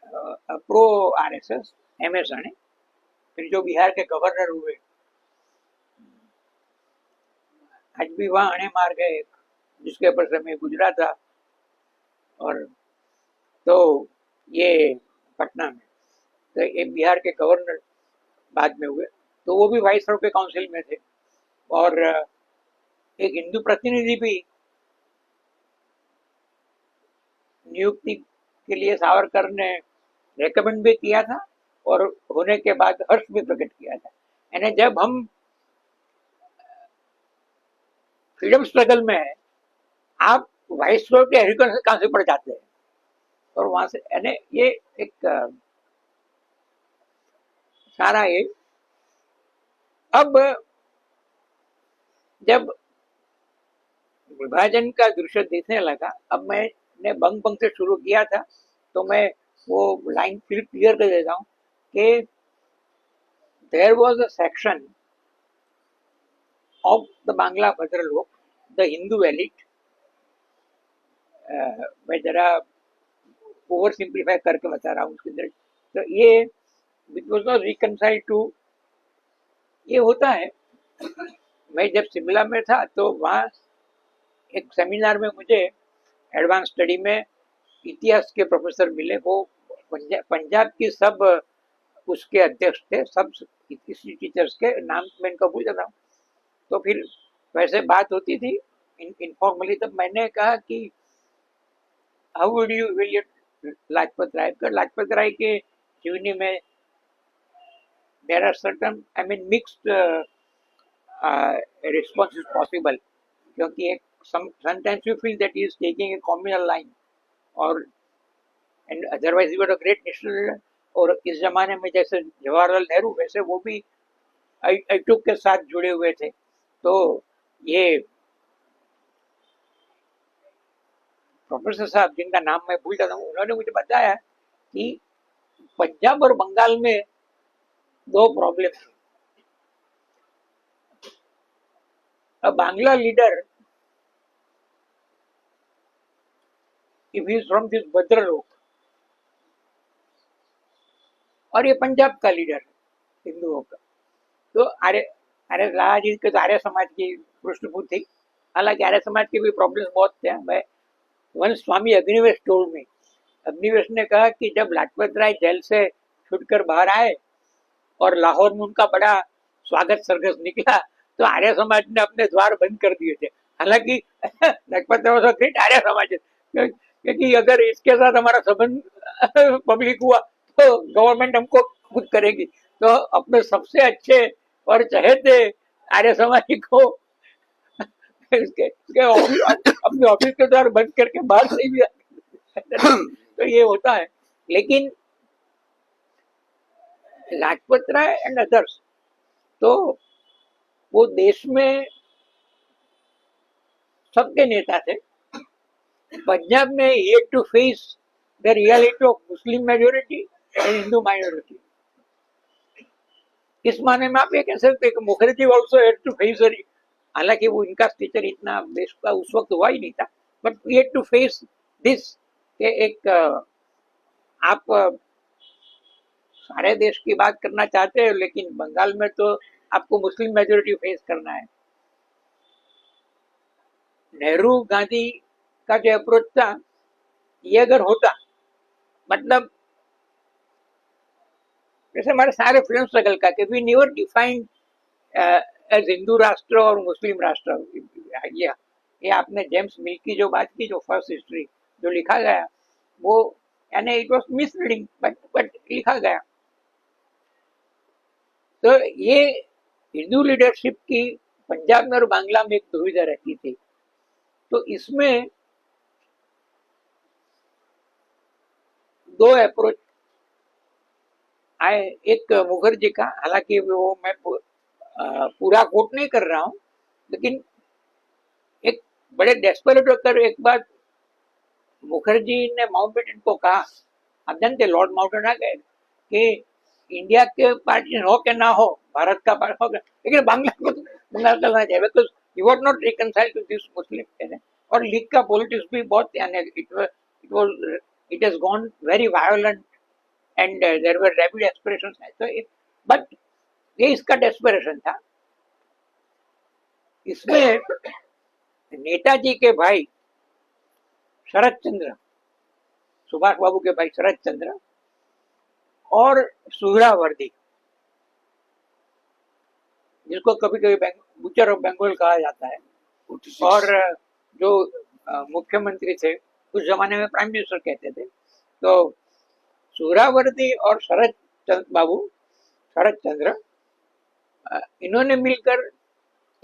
प्रो आरएसएस एमएस अणे, फिर जो बिहार के गवर्नर हुए, आज भी वहां अणे मार गए जिसके ऊपर से मैं गुजरा था। और तो ये पटना में तो ये बिहार के गवर्नर बाद में हुए, तो वो भी वाइसरॉय के काउंसिल में थे। और एक हिंदू प्रतिनिधि भी नियुक्ति के लिए सावरकर ने रेकमेंड भी किया था, और होने के बाद हर्ष भी प्रकट किया था। यानी जब हम फ्रीडम स्ट्रगल में है, आप वाइसरॉय के एग्जीक्यूटिव काउंसिल पर जाते हैं, और वहां से यानी ये एक सारा ये। अब जब विभाजन का दृश्य देखने लगा, अब मैंने बंग बंग से शुरू किया था, तो मैं वो लाइन फिर क्लियर कर देता हूँ कि there was a section of the Bangla bhadralok, the Hindu elite, मैं जरा ओवर सिंप्लीफाई करके बता रहा हूँ उसके अंदर। तो ये बिकॉज ऑफ रिकनसाइल टू, ये होता है। मैं जब शिमला में था तो वहाँ एक सेमिनार में मुझे एडवांस स्टडी में इतिहास के प्रोफेसर मिले, वो पंजाब की सब उसके अध्यक्ष थे, सब हिस्ट्री टीचर्स के नाम मैं इनका भूल जाता हूँ। तो फिर वैसे बात होती थी इनफॉर्मली, तब मैंने कहा कि how would you will Lajpat Rai कर, लाजपत राय के जीवनी में there are certain I mean mixed response is possible, क्योंकि एक sometimes you feel that he is taking a communal line, और and otherwise he was a great national leader। और इस जमाने में जैसे जवाहरलाल नेहरू, वैसे वो भी अटूक के साथ जुड़े हुए थे। तो ये प्रोफेसर साहब जिनका नाम मैं भूल जाता हूँ, उन्होंने मुझे बताया कि पंजाब और बंगाल में दो प्रॉब्लम थे। A Bangla leader, if he is from this Bhadralok, और ये पंजाब का लीडर हिंदुओं का, तो आर्य लाला जी के तो आर्य समाज की पृष्ठभूमि थी। हालांकि आर्य समाज के भी प्रॉब्लम्स बहुत थे। मैं one Swami Agnivesh told me, Agnivesh ने कहा कि जब लाजपत राय जेल से छूटकर बाहर आए और लाहौर में उनका बड़ा स्वागत सरघस निकला, तो आर्य समाज ने अपने द्वार बंद कर दिए थे। हालांकि लाजपत राय वाज ग्रेट आर्य समाज, क्योंकि अगर इसके साथ हमारा संबंध पब्लिक हुआ तो गवर्नमेंट हमको खुद करेगी। तो अपने सबसे अच्छे और चहेते आर्य समाज को अपने ऑफिस के द्वार बंद करके बाहर नहीं भी तो ये होता है। लेकिन लाजपत राय एंड अदर्स, तो वो देश में सबके नेता थे। पंजाब में he had to face the reality of Muslim majority and Hindu minority. इस माने में आप ये कह सकते हैं कि Mukherjee also had to face, हालांकि वो इनका स्टेचर इतना देश का उस वक्त हुआ ही नहीं था, but he had to face this. एक आप सारे देश की बात करना चाहते हैं, लेकिन बंगाल में तो आपको मुस्लिम मेजोरिटी फेस करना है। नेहरू गांधी का जो अप्रोच था, ये अगर होता, मतलब जैसे हमारे सारे फ्रीडम स्ट्रगल का कि we never defined as Hindu Rashtra और मुस्लिम राष्ट्र। ये आपने जेम्स मिल की जो बात की, जो फर्स्ट हिस्ट्री जो लिखा गया, वो यानी इट वाज मिसरीडिंग, बट लिखा गया। तो ये हिंदू लीडरशिप की पंजाब में और बांग्ला में एक दुविधा रहती थी। तो इसमें दो अप्रोच आए। एक मुखर्जी का, हालांकि वो मैं पूरा कोट नहीं कर रहा हूं, लेकिन एक बड़े डेस्परेट होकर एक बार मुखर्जी ने माउंटबेटन को कहा, आप जानते लॉर्ड माउंटबेटन आ गए कि इंडिया के पार्टीशन हो के ना हो, भारत का पार्टी हो, लेकिन बांग्ला को बंगाल करना चाहिए, because you was not reconcile to this Muslim. और लीग का पॉलिटिक्स भी बहुत, it has gone very violent and there were rapid expressions. तो बट ये इसका डेस्परेशन था। इसमें नेताजी के भाई शरद चंद्र, सुभाष बाबू के भाई शरद चंद्र और सुहरावर्दी, जिसको कभी कभी बुचर ऑफ बंगाल कहा जाता है, और जो मुख्यमंत्री थे उस जमाने में प्राइम मिनिस्टर कहते थे, तो सुहरावर्दी और शरद चंद्र, इन्होंने मिलकर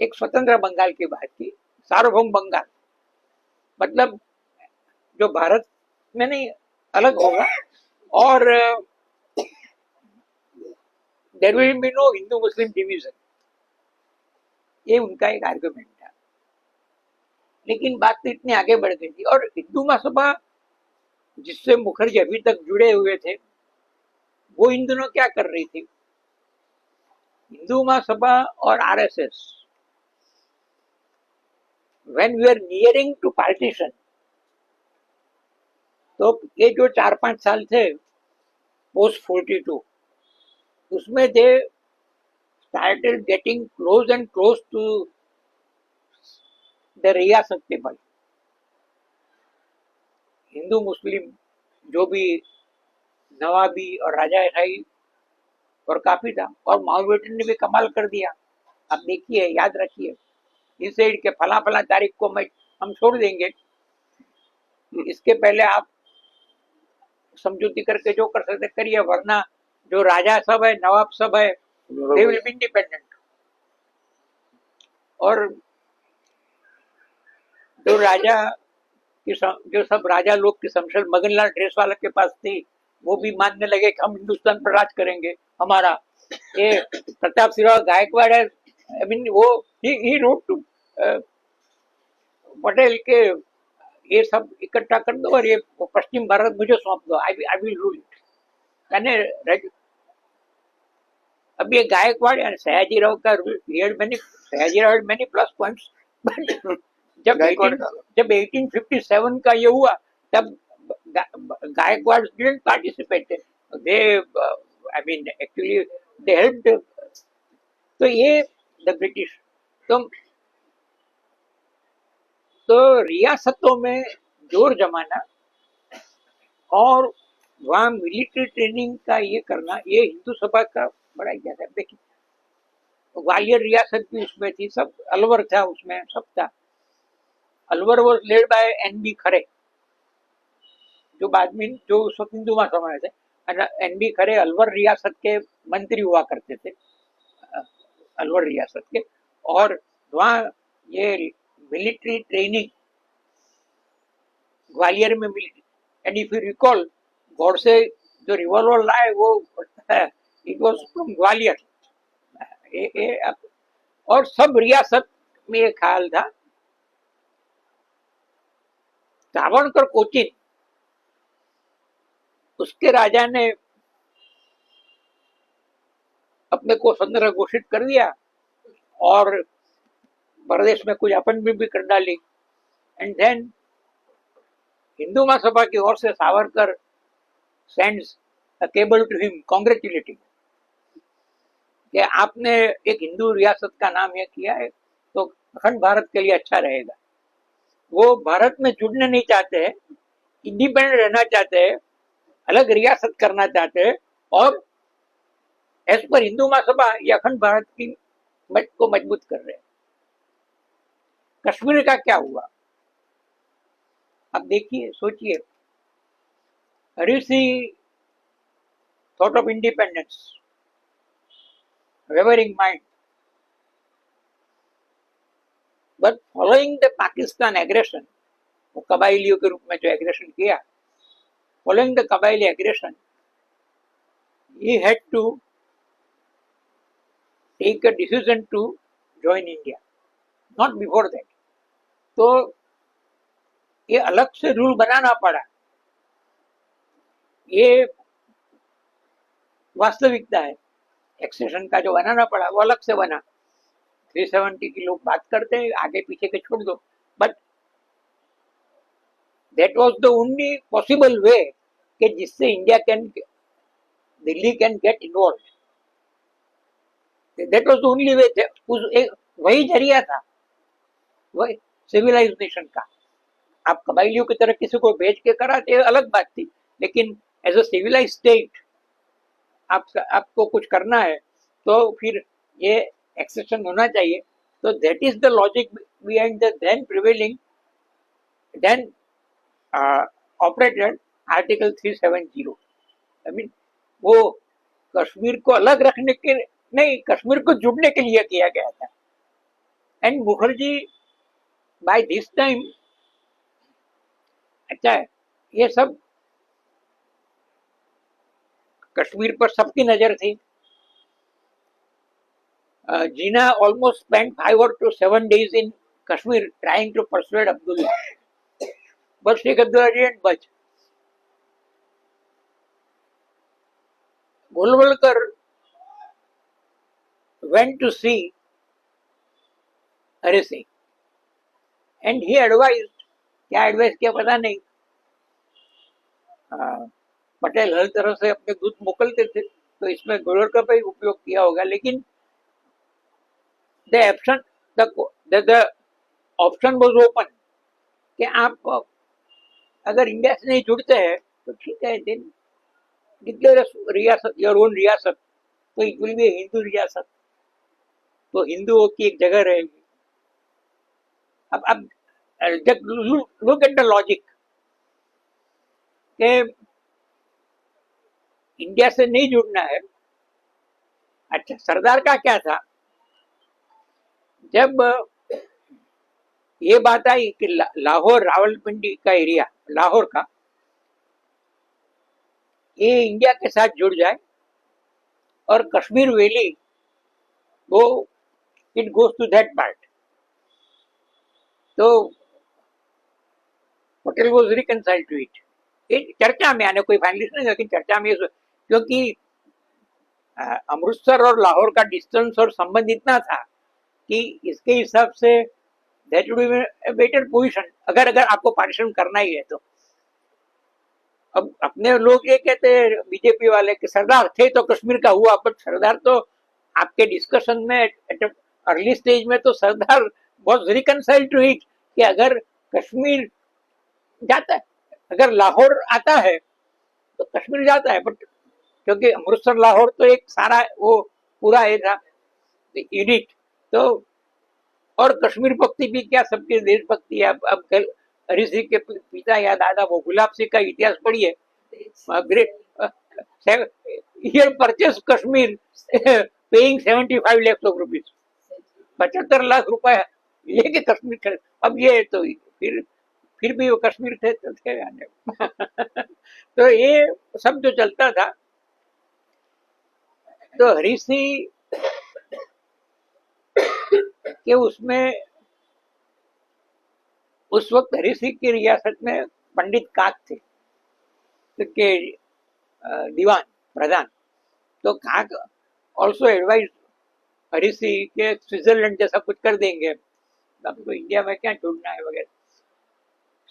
एक स्वतंत्र बंगाल की बात की, सार्वभौम बंगाल, मतलब जो भारत में नहीं, अलग होगा, और there will be no Hindu Muslim division. ये उनका एक आर्गुमेंट था। लेकिन बात तो इतनी आगे बढ़ गई थी, और हिंदू महासभा जिससे मुखर्जी अभी तक जुड़े हुए थे, वो इन दिनों क्या कर रही थी? हिंदू महासभा और RSS, when we are nearing to partition, तो ये जो 4-5 साल थे पोस्ट 42, उसमें they started getting close and close to the riyasat people. Hindu Muslim जो भी नवाबी और राजाशाही और काफी था, और माउंटबेटन ने भी कमाल कर दिया। आप देखिए, याद रखिए, इसे के फला फला तारीख को हम छोड़ देंगे, इसके पहले आप समझौती करके जो कर सकते करिए, वरना जो राजा सब है, नवाब सब है, दे विल बी इंडिपेंडेंट। और जो राजा जो सब राजा लोग की समशल मगनलाल ड्रेस वाला के पास थी, वो भी मानने लगे कि हम हिंदुस्तान पर राज करेंगे हमारा। ये प्रताप सिंह गायकवाड़ है, आई मीन वो ही रोट टू पटेल के, ये सब इकट्ठा कर दो और ये पश्चिम भारत मुझे सौंप दो, आई विल रूल इट। अब ये गायकवाड़ यानी सयाजीराव का rule, Sayajirao had many plus points, but जब 1857 का ये हुआ, तब Gaikwad didn't participate, they I mean actually they helped. तो ये द ब्रिटिश, तो रियासतों में जोर जमाना और वहाँ मिलिट्री ट्रेनिंग का ये करना, ये हिंदू सभा का बड़ा ज्यादा। देखिए, ग्वालियर रियासत भी उसमें थी, सब, अलवर था उसमें, सब था। Alwar was led by N B Khare, जो बाद में, जो उस वक्त हिंदू महासभा थे। एन बी खरे अलवर रियासत के मंत्री हुआ करते थे, अलवर रियासत के। और वहाँ ये मिलिट्री ट्रेनिंग ग्वालियर में मिली। And if you recall, Godse जो रिवॉल्वर लाए वो इट वाज फ्रॉम ग्वालियर। और सब रियासत में ये ख्याल था। सावरकर कोचिन, उसके राजा ने अपने को स्वतंत्र घोषित कर दिया और प्रदेश में कुछ अपॉइंटमेंट भी कर डाली। एंड देन हिंदू महासभा की ओर से Savarkar sends a cable to him congratulating कि आपने एक हिंदू रियासत का नाम यह किया है तो अखंड भारत के लिए अच्छा रहेगा। वो भारत में जुड़ने नहीं चाहते हैं, इंडिपेंडेंट रहना चाहते हैं, अलग रियासत करना चाहते हैं, और एज पर हिंदू महासभा ये अखंड भारत की को मजबूत कर रहे हैं। कश्मीर का क्या हुआ अब देखिए, सोचिए। Rishi thought of independence, wavering mind, but following the Pakistan aggression, वो कबाइलियों के रूप में जो एग्रेशन किया, following the कबाइली aggression, he had to take a decision to join India, not before that. तो ये अलग से रूल बनाना पड़ा, ये वास्तविकता है। एक्सेशन का जो बनाना पड़ा वो अलग से बना। 370 की लोग बात करते हैं, आगे पीछे के छोड़ दो, but that was the only possible way कि जिससे India can, Delhi can get involve. That was the only way, वही जरिया था, वही सिविलाइज्ड नेशन का। आप कबाइलियों की तरह किसी को भेज के कराते अलग बात थी, लेकिन एज अ सिविलाइज स्टेट आपको कुछ करना है तो फिर ये एक्सेशन होना चाहिए। तो that is the logic behind the then prevailing, then operated article 370। I mean वो कश्मीर को अलग रखने के नहीं, कश्मीर को जुड़ने के लिए किया गया था। And Mukherjee by this time, अच्छा है, ये सब कश्मीर पर सबकी नजर थी। Jinnah almost spent 5 to 7 days in Kashmir trying to persuade Abdullah, but Sheikh Abdullah didn't budge. Golwalkar went to see Hari Singh and he advised, क्या एडवाइस किया पता नहीं, पटेल हर तरह से अपने दूत मोकलते थे, तो इसमें गोलवलकर का भी उपयोग किया होगा। लेकिन the option was open कि आप अगर इंडिया से नहीं जुड़ते हैं तो ठीक है, देन डिक्लेयर रियासत, योर ओन रियासत, तो इट विल बी हिंदू रियासत, तो हिंदुओं की एक जगह रहेगी। अब लुक एट द लॉजिक कि इंडिया से नहीं जुड़ना है। अच्छा, सरदार का क्या था, जब ये बात आई कि लाहौर रावलपिंडी का एरिया, लाहौर का, ये इंडिया के साथ जुड़ जाए और कश्मीर वैली वो it goes to that part, तो Patel was reconciled to it. चर्चा में आने, कोई फाइनलिस्ट नहीं, लेकिन चर्चा में, क्योंकि अमृतसर और लाहौर का डिस्टेंस और संबंध इतना था कि इसके हिसाब say that would be better position, अगर आपको पार्टीशन करना ही है तो। अब अपने लोग ये कहते हैं बीजेपी वाले कि सरदार थे तो कश्मीर का हुआ, बट सरदार तो आपके डिस्कशन में एट अर्ली स्टेज में तो सरदार वाज रिकंसाइल्ड टू इट कि अगर कश्मीर जाता है, अगर लाहौर आता है तो कश्मीर जाता है, बट क्योंकि अमृतसर लाहौर तो एक सारा वो पूरा ये था यूनिट, तो और कश्मीर भक्ति भी क्या, सबके देशभक्ति है। अब कल हरि सिंह के पिता या दादा वो गुलाब सिंह का इतिहास पढ़िए, great here purchase Kashmir paying 75 lakhs of rupees, 75 lakh रुपए लेके कश्मीर खरीद। अब ये तो फिर भी वो कश्मीर थे तो थे तो ये सब जो चलता था, तो हरि सिंह के उसमें उस वक्त हरि सिंह की रियासत में पंडित काक थे के दीवान प्रधान, तो काक ऑल्सो एडवाइज हरि सिंह के स्विट्जरलैंड जैसा कुछ कर देंगे, आपको इंडिया में क्या छोड़ना है वगैरह।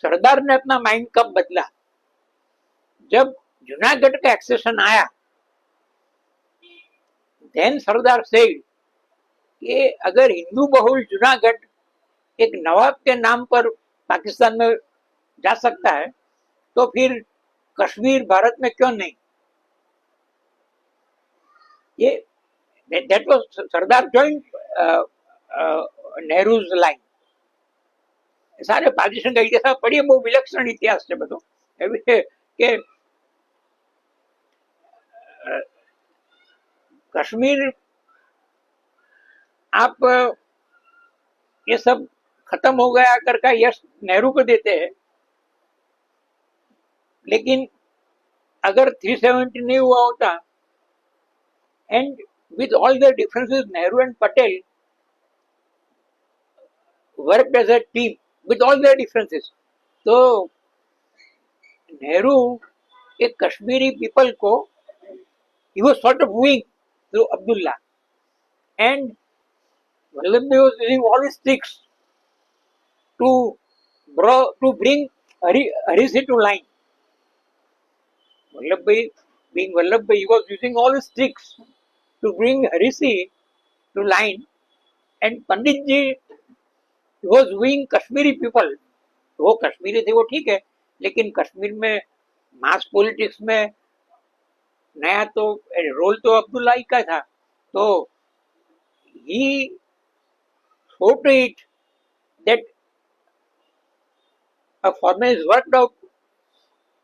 सरदार ने अपना माइंड कब बदला, जब जूनागढ़ का एक्सेशन आया, देन सरदार सेड कि अगर हिंदू बहुल जूनागढ़ एक नवाब के नाम पर पाकिस्तान में जा सकता है, तो फिर कश्मीर भारत में क्यों नहीं। ये that was Sardar joint Nehru's line. सारे पाकिस्तान का इतिहास पढ़िए, बहुत विलक्षण इतिहास है બધો કે कश्मीर आप ये सब खत्म हो गया कर का यश नेहरू को देते हैं, लेकिन अगर 370 नहीं हुआ होता, and with all the differences Nehru and Patel work as a team with all the differences, तो नेहरू एक कश्मीरी पीपल को he was sort of wooing through Abdullah, and Vallabhbhai was using all his tricks to bring Hari Singh to line. Vallabhbhai, being Vallabhbhai, he was using all his tricks to bring Hari Singh to line, and Pandit ji was wooing Kashmiri people. वो कश्मीरी थे वो ठीक है, लेकिन कश्मीर में मास पॉलिटिक्स में नया तो रोल तो अब्दुल्ला ही का था, तो he saw to it that a formula is worked out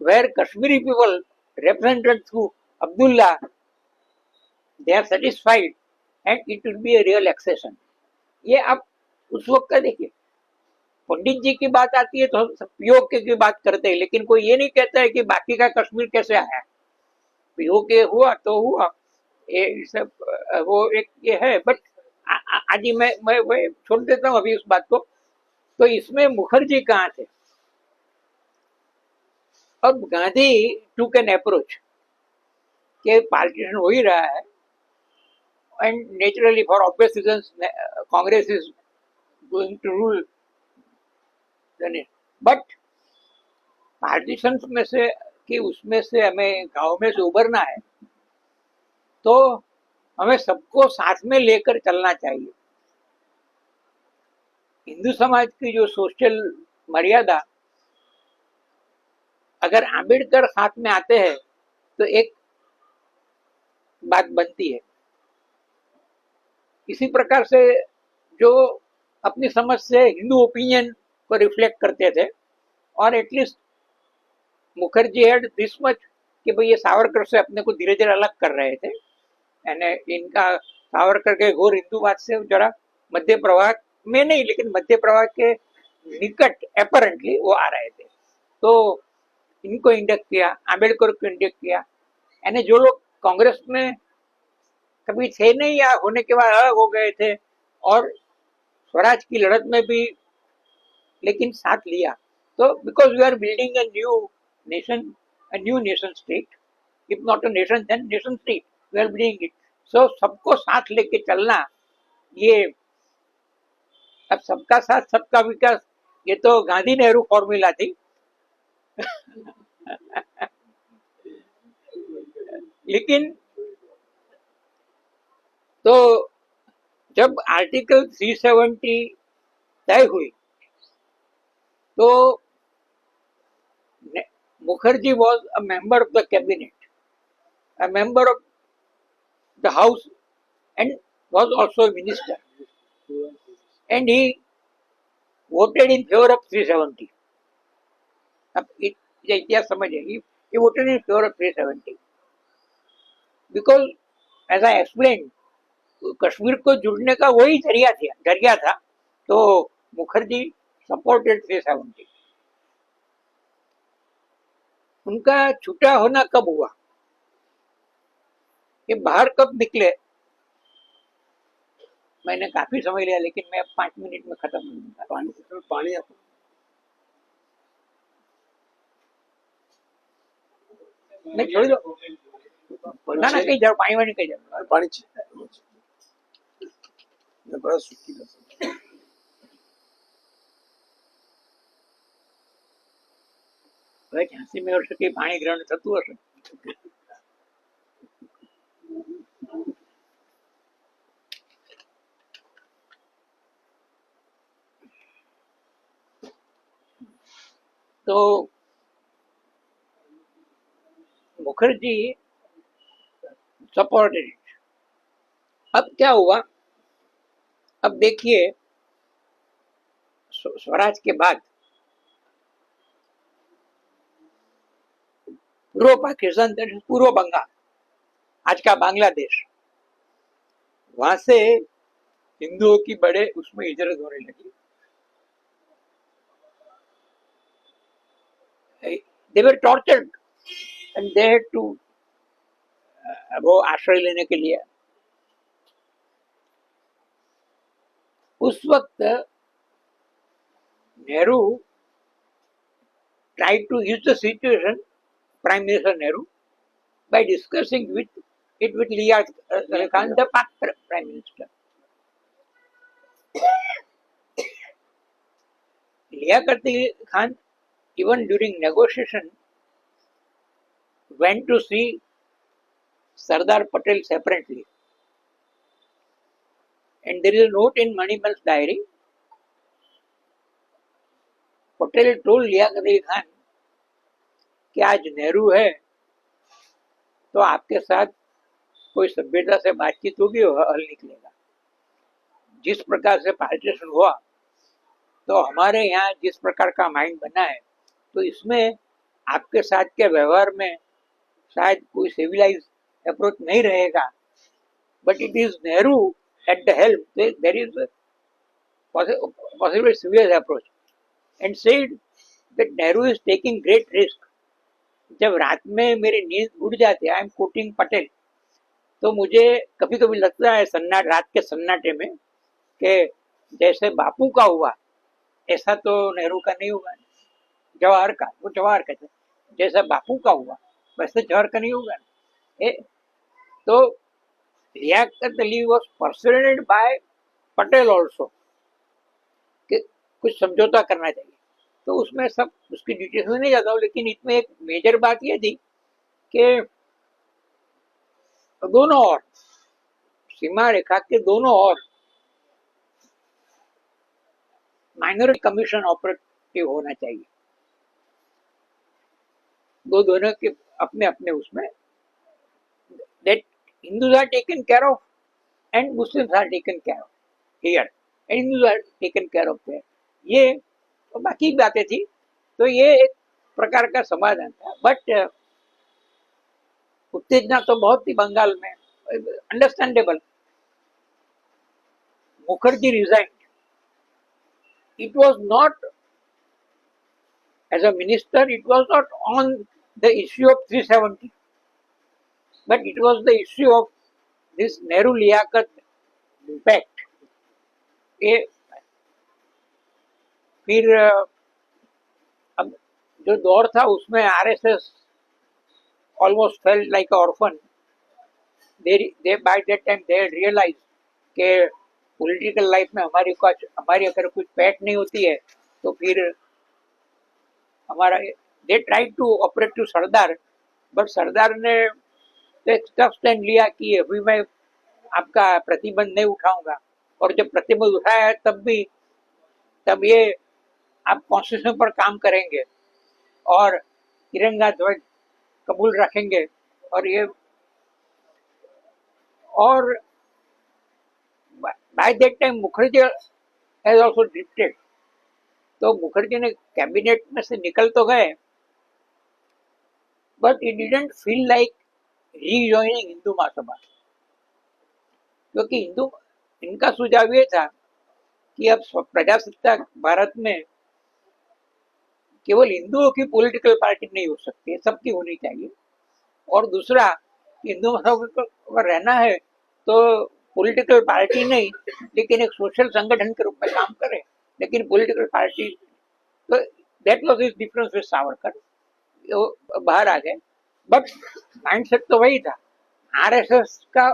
where Kashmiri people represented through Abdullah, they are satisfied and it will be a real accession. ये आप उस वक्त का देखिए, पंडित जी की बात आती है तो पीओके की बात करते हैं, लेकिन कोई ये नहीं कहता है कि बाकी का कश्मीर कैसे आया। पीओके हुआ तो हुआ, ये सब वो एक ये है, बट आज ही मैं छोड़ देता हूँ अभी उस बात को। तो इसमें मुखर्जी कहाँ थे। अब गांधी टूक एन अप्रोच के पार्टीशन हो ही रहा है, and naturally for obvious reasons Congress is going to rule, but partition में से कि उसमें से हमें गांव में से उभरना है, तो हमें सबको साथ में लेकर चलना चाहिए। हिंदू समाज की जो सोशल मर्यादा, अगर आंबेडकर साथ में आते हैं तो एक बात बनती है। इसी प्रकार से जो अपनी समझ से हिंदू ओपिनियन को रिफ्लेक्ट करते थे, और at least Mukherjee had this much कि भाई ये सावरकर से अपने को धीरे धीरे अलग कर रहे थे, यानी इनका सावरकर के घोर हिंदूवाद से जरा मध्य प्रवाह में नहीं, लेकिन मध्य प्रवाह के निकट एपरेंटली वो आ रहे थे, तो इनको इंडक्ट किया, आंबेडकर को इंडक्ट किया। यानी जो लोग कांग्रेस में कभी थे नहीं या होने के बाद अलग हो गए थे और स्वराज की लड़त में भी लेकिन साथ लिया, तो because we are building a new nation state, if not a nation then nation state, we are building it. So सबको साथ लेके चलना, ये अब सबका साथ सबका विकास, ये तो गांधी नेहरू फॉर्मूला थी लेकिन तो जब आर्टिकल 370 तय हुई, तो Mukherjee was a member of the cabinet, a member of the house, and was also a minister. And he voted in favor of 370. अब ये इतिहास समझिए, he voted in favor of 370 because, as I explained, Kashmir को जुड़ने का वही जरिया था, तो मुखर्जी सपोर्टेड 370. उनका छूटा होना कब हुआ, ये बाहर कब निकले, मैंने काफी समझ लिया, लेकिन मैं 5 मिनट में खत्म करूंगा. पानी नहीं छोड़ दो ना कहीं जाओ, पानी वानी कहीं जाओ. पानी बड़ा सूखी હવે ઝાંસી વર્ષે કઈ પાણી ગ્રહણ થતું હશે. तो मुखर्जी सपोर्टेड इट. अब क्या हुआ, अब देखिए स्वराज के बाद पूर्व पाकिस्तान, पूर्व बंगाल, आज का बांग्लादेश, वहां से हिंदुओं की बड़े उसमें हिजरत होने लगी. They were tortured and they had to वो आश्रय लेने के लिए. उस वक्त Nehru tried to use the situation, Prime Minister Nehru, by discussing with Liaquat Khan, the Pak Prime Minister. Liaquat Khan, even during negotiation, went to see Sardar Patel separately. And there is a note in Manimal's diary. Patel told Liaquat Khan कि आज नेहरू है तो आपके साथ कोई सभ्यता से बातचीत होगी, हल निकलेगा. जिस प्रकार से पार्टीशन हुआ, तो हमारे यहाँ जिस प्रकार का माइंड बना है, तो इसमें आपके साथ के व्यवहार में शायद कोई सिविलाइज अप्रोच नहीं रहेगा, but it is Nehru at the help, there is possible civilized approach, and said that Nehru is taking great risk. जब रात में मेरी नींद उड़ जाती है, आई एम कोटिंग पटेल, तो मुझे कभी कभी लगता है रात के सन्नाटे में कि जैसे बापू का हुआ ऐसा तो नेहरू का नहीं होगा. जवाहर का, वो जवाहर कहते हैं, जैसा बापू का हुआ वैसे जवाहर का नहीं होगा. तो Liaquat Ali was persuaded by Patel also कि कुछ समझौता करना चाहिए. तो उसमें सब उसकी डिटेल्स में नहीं जाता हूँ, लेकिन इसमें एक मेजर बात यह थी कि दोनों ओर, सीमा रेखा के दोनों ओर माइनॉरिटी कमीशन ऑपरेटिव होना चाहिए. दोनों के अपने अपने उसमें, that Hindus are taken care of and Muslims are taken care of here, and Hindus are taken care of there. ये तो बाकी बातें थी, तो ये एक प्रकार का समाधान था. बट उत्तेजना तो बहुत थी बंगाल में, understandable. Mukherjee resigned. It was not as a minister, it was not on the issue of 370, but it was the issue of this Nehru Liaquat pact. फिर अब जो दौर था उसमें RSS almost felt like an orphan. They by that time they had realized कि पॉलिटिकल लाइफ में हमारी अगर कुछ पैठ नहीं होती है तो फिर हमारा, they try to operate to Sardar, but Sardar ने एक टफ स्टैंड लिया कि अभी मैं आपका प्रतिबंध नहीं उठाऊंगा. और जब प्रतिबंध उठाया है तब ये आप कॉन्स्टिट्यूशन पर काम करेंगे और तिरंगा ध्वज कबूल रखेंगे। और ये और by that time Mukherjee has also drifted. तो मुखर्जी ने कैबिनेट में से निकल तो गए, but it didn't feel like rejoining Hindu Mahasabha, क्योंकि हिंदू इनका सुझाव ये था कि अब प्रजासत्ताक भारत में केवल हिंदुओं की पॉलिटिकल पार्टी नहीं हो सकती है, सबकी होनी चाहिए। और दूसरा, हिंदू महासभा को अगर रहना है तो पॉलिटिकल पार्टी नहीं, लेकिन एक सोशल संगठन के रूप में काम करे, लेकिन पॉलिटिकल पार्टी। तो that was his difference with Savarkar, वो बाहर आ गए। बट माइंडसेट तो वही था। आरएसएस का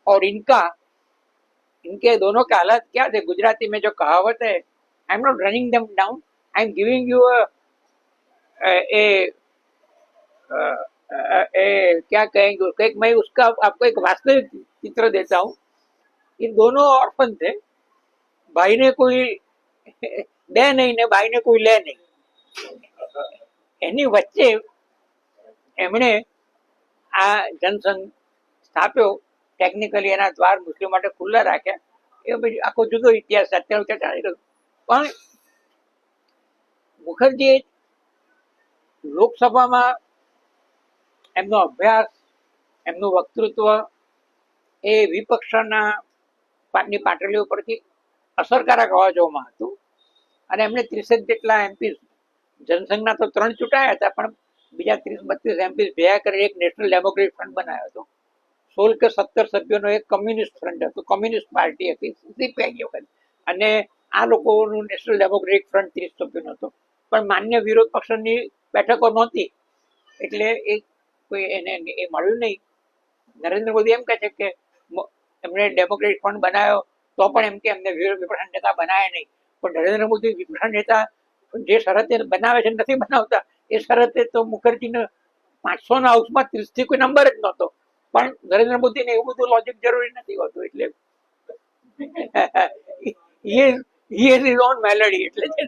और इनके दोनों के हालात क्या थे? गुजराती में जो कहावत है, आई am not running them down, I am giving you क्या कहेंगे उसको, एक मैं उसका आपको एक वास्तविक चित्र देता हूँ। इन दोनों ऑर्फन थे, भाई ने कोई दे नहीं ने भाई ने कोई ले नहीं। એની વચ્ચે એમણે આ જનસંઘ સ્થાપ્યો, ટેકનિકલી એના દ્વાર મુસ્લિમ માટે ખુલ્લા રાખ્યા। એ પછી આખો જુદો ઇતિહાસ અત્યારે ચાલી રહ્યો। પણ મુખર્જીએ લોકસભામાં એમનો અભ્યાસ, એમનું વક્તૃત્વ એ વિપક્ષના પાટલીઓ પરથી અસરકારક અવાજોમાં હતું। અને એમણે 30 જેટલા એમપી, જનસંઘના તો 3 ચૂંટાયા હતા, પણ બીજા 30-32 એમપી ભેગા કરી એક નેશનલ ડેમોક્રેટિક ફ્રન્ટ બનાવ્યો હતો। 16 કે 17 સભ્યોનો એક કમ્યુનિસ્ટ ફ્રન્ટ હતો, કમ્યુનિસ્ટ પાર્ટી હતી સીપીઆઈ વખત। અને આ લોકોનું નેશનલ ડેમોક્રેટિક ફ્રન્ટ 30 સભ્યોનો હતો। પણ માન્ય વિરોધ પક્ષની બેઠકો નહોતી, એટલે એ કોઈ એને એ મળ્યું નહીં। નરેન્દ્ર મોદી એમ કહે છે કે એમણે ડેમોક્રેટિક ફ્રન્ટ બનાવ્યો, તો પણ એમ કે એમને વિપક્ષ નેતા બનાવ્યા નહીં। પણ નરેન્દ્ર મોદી વિપક્ષ નેતા જે શરતે બનાવે છે નથી બનાવતા, એ શરતે તો મુખર્જીને 500 ના હાઉસમાં 30 થી કોઈ નંબર જ નહોતો। પણ નરેન્દ્ર મોદીને એવું બધું લોજિક જરૂરી નથી હોતું, એટલે he is his own melody, એટલે છે।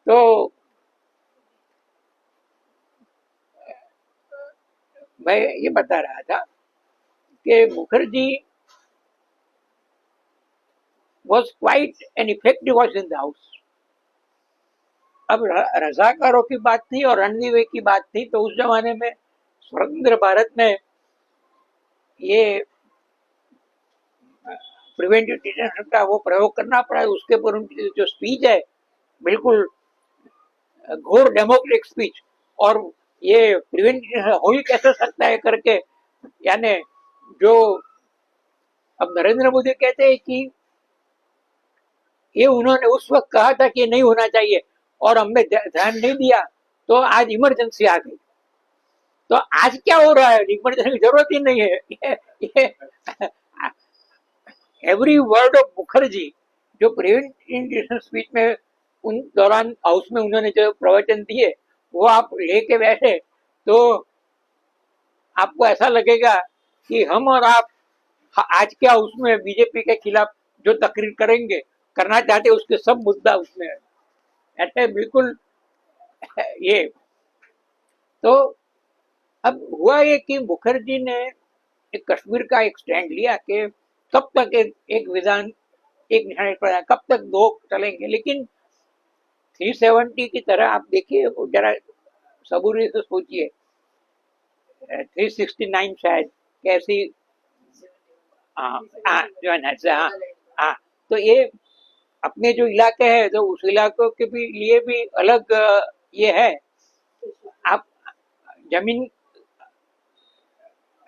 तो मैं ये बता रहा था कि Mukherjee was quite an effective voice in the house। अब रजाकारों की बात थी और रणनीति की बात थी, तो उस जमाने में स्वतंत्र भारत में ये प्रिवेंटिव डिटेंशन का वो प्रयोग करना पड़ा। उसके पर उनकी जो स्पीच है, बिल्कुल घोर डेमोक्रेटिक स्पीच, और ये प्रिवेंटिव हो ही कैसे सकता है करके, यानी जो अब नरेंद्र मोदी कहते हैं कि ये उन्होंने उस वक्त कहा था कि ये नहीं होना चाहिए और हमने ध्यान नहीं दिया, तो आज इमरजेंसी आ गई। तो आज क्या हो रहा है? इमरजेंसी की जरूरत ही नहीं है। एवरी वर्ड ऑफ मुखर्जी जो प्रिवेंटिव स्पीच में उन दौरान हाउस में उन्होंने जो प्रवचन दिए, वो आप लेके बैठे तो आपको ऐसा लगेगा कि हम और आप आज के हाउस में बीजेपी के खिलाफ जो तकरीर करेंगे, करना चाहते उसके सब मुद्दा उसमें है। ऐसे बिल्कुल ये। तो अब हुआ ये कि मुखर्जी ने एक कश्मीर का एक स्टैंड लिया कि कब तक एक विधान एक निशान पर, कब तक 2 चलेंगे। लेकिन 370 की तरह आप देखिए, जरा सबूरी से सोचिए, 369 शायद कैसी, हाँ, तो ये अपने जो इलाके है, तो उस इलाकों के भी लिए भी अलग ये है। आप जमीन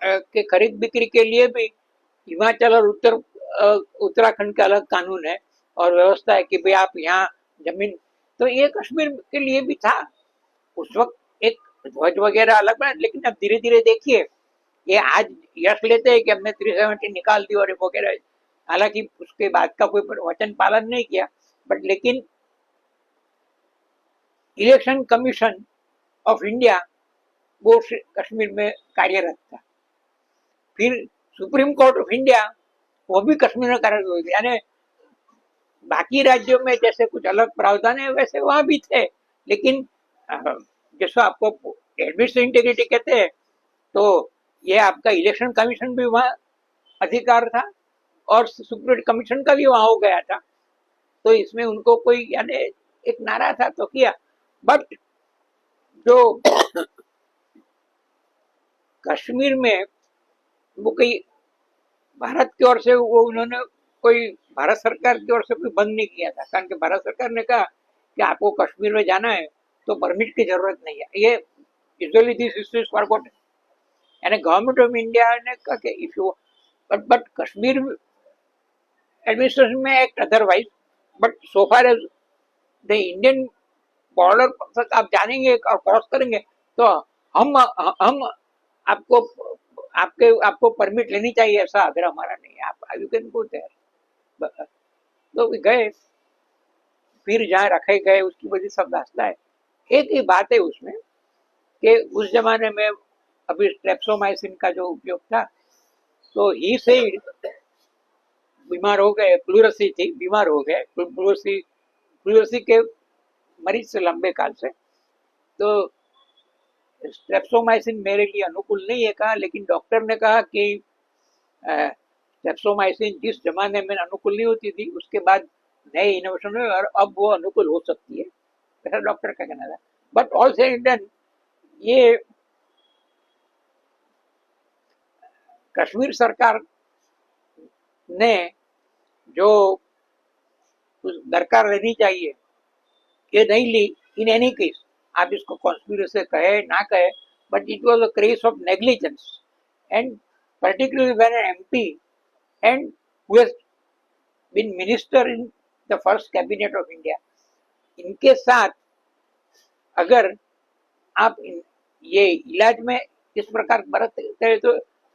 के खरीद बिक्री के लिए भी हिमाचल और उत्तराखंड का अलग कानून है और व्यवस्था है कि भाई आप यहाँ जमीन, तो ये कश्मीर के लिए भी था उस वक्त। एक ध्वज वगैरह अलग बना, लेकिन अब धीरे धीरे देखिए, ये आज यश लेते हैं कि हमने 370 निकाल दी और वगैरह, हालांकि उसके बाद का कोई वचन पालन नहीं किया। बट लेकिन इलेक्शन कमीशन ऑफ इंडिया वो कश्मीर में कार्यरत था। फिर सुप्रीम कोर्ट ऑफ इंडिया वो भी कश्मीर में कार्यरत हुई। यानी बाकी राज्यों में जैसे कुछ अलग प्रावधान है, वैसे वहां भी थे, लेकिन जैसा आपको एडमिनिस्ट्रेटिव इंटीग्रिटी कहते हैं, तो ये आपका इलेक्शन कमीशन भी वहाँ अधिकार था और सुप्रीम कमीशन का भी वहाँ हो गया था। तो इसमें उनको कोई यानी एक नारा था तो किया। बट जो कश्मीर में वो कोई भारत की ओर से वो उन्होंने कोई भारत सरकार की ओर से कोई बंद नहीं किया था, कारण कि भारत सरकार ने कहा कि आपको कश्मीर में जाना है तो परमिट की जरूरत नहीं है। ये यूजुअली दिस इज फॉरगॉटन, यानी गवर्नमेंट ऑफ इंडिया ने कहा कि if you but Kashmir administration में act otherwise, but so far as the Indian border तक आप जानेंगे और क्रॉस करेंगे तो हम आपको आपको परमिट लेनी चाहिए, ऐसा आग्रह हमारा नहीं है। आप यू कैन गो देयर। तो गए, फिर जहाँ रखे गए उसकी वजह सब दास्ता है। एक ही बात है उसमें कि उस जमाने में अभी स्ट्रेप्सोमाइसिन का जो उपयोग था, तो ही से बीमार हो गए, प्लूरसी थी, बीमार हो गए, प्लूरसी के मरीज से लंबे काल से। तो स्ट्रेप्सोमाइसिन मेरे लिए अनुकूल नहीं है कहा, लेकिन डॉक्टर ने कहा कि स्ट्रेप्सोमाइसिन जिस जमाने में अनुकूल नहीं होती थी उसके बाद नए इनोवेशन हुए और अब वो अनुकूल हो सकती है, ऐसा डॉक्टर का कहना था। बट ऑल सेड डन, ये कश्मीर सरकार ने जो दरकार लेनी चाहिए ये नहीं ली। इन एनी केस, आप इसको कॉन्स्पिरेसी कहे ना कहे, but it was a case of negligence, and particularly when an MP and who has been minister in the first cabinet of India, इनके साथ अगर आप ये इलाज में इस प्रकार बरतते हैं तो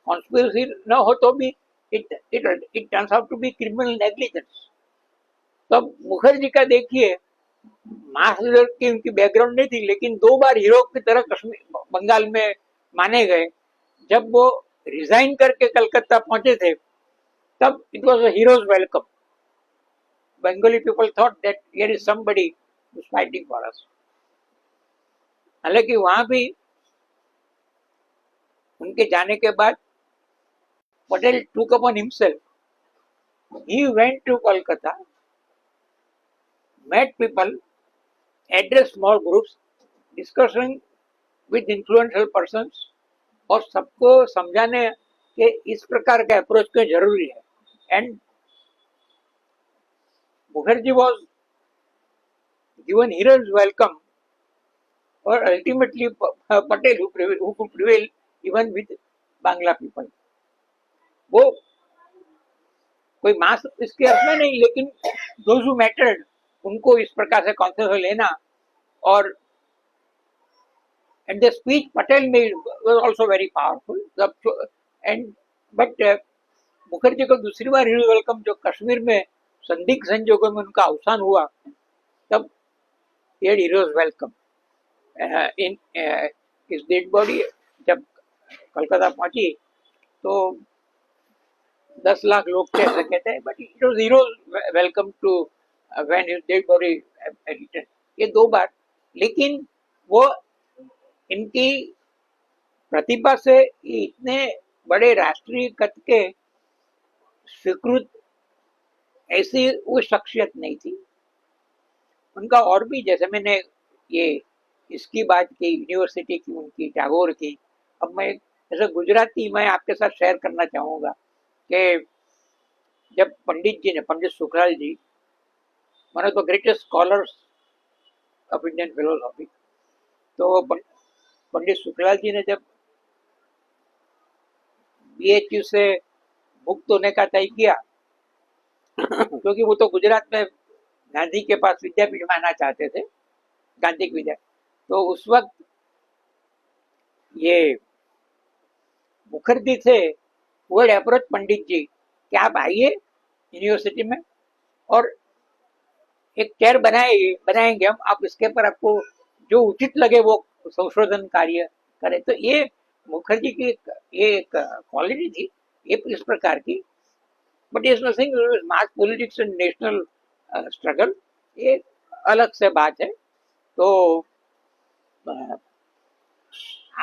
कॉन्स्पिरेसी न हो तो भी it it turns out to be criminal negligence. तो अब मुखर्जी का देखिए, मास लीडर की उनकी बैकग्राउंड नहीं थी, लेकिन 2 बार हीरो की तरह कश्मीर बंगाल में माने गए। जब वो रिजाइन करके कलकत्ता पहुंचे थे तब it was a heroes welcome. Bengali people thought that here is somebody who is fighting for us. हालांकि वहां भी उनके जाने के बाद Patel took upon himself, he went to Kolkata, met people, addressed small groups, discussing with influential persons, और सबको समझाने के इस प्रकार का अप्रोच क्यों जरूरी है। And Mukherjee was given heroes welcome, और ultimately Patel who could prevail even with Bangla people. वो कोई मास इसके अर्थ में नहीं, लेकिन those who mattered उनको इस प्रकार से कॉन्सेंसस लेना। और and the speech Patel made was also very powerful, and but Mukherjee को दूसरी बार हीरो वेलकम जो कश्मीर में संदिग्ध संजोगों में उनका अवसान हुआ, तब ये हीरोज वेलकम इन इस डेड बॉडी जब कलकत्ता पहुंची तो 10 लाख लोग थे ऐसे कहते हैं, but it was hero's welcome to when his dead body return. ये 2 बार, लेकिन वो इनकी प्रतिभा से इतने बड़े राष्ट्रीय कद के स्वीकृत ऐसी वो शख्सियत नहीं थी। उनका और भी, जैसे मैंने ये इसकी बात की, यूनिवर्सिटी की उनकी, टैगोर की, अब मैं जैसे गुजराती मैं आपके साथ शेयर करना चाहूँगा कि जब पंडित जी ने, Pandit Sukhlal ji, one of the greatest scholars of Indian philosophy, तो पंडित सुखलाल जी ने जब बीएचयू से मुक्त होने का तय किया, क्योंकि वो तो गुजरात में गांधी के पास विद्यापीठ में आना चाहते थे, गांधी विद्या, तो उस वक्त ये मुखर्जी थे, वो अप्रोच पंडित जी कि आप आइए यूनिवर्सिटी में और एक चेयर बनाएंगे हम, आप इसके पर आपको जो उचित लगे वो संशोधन कार्य करें। तो ये मुखर्जी की ये एक क्वालिटी थी, ये इस प्रकार की। But is nothing mass politics and national struggle, ये अलग से बात है। तो अ,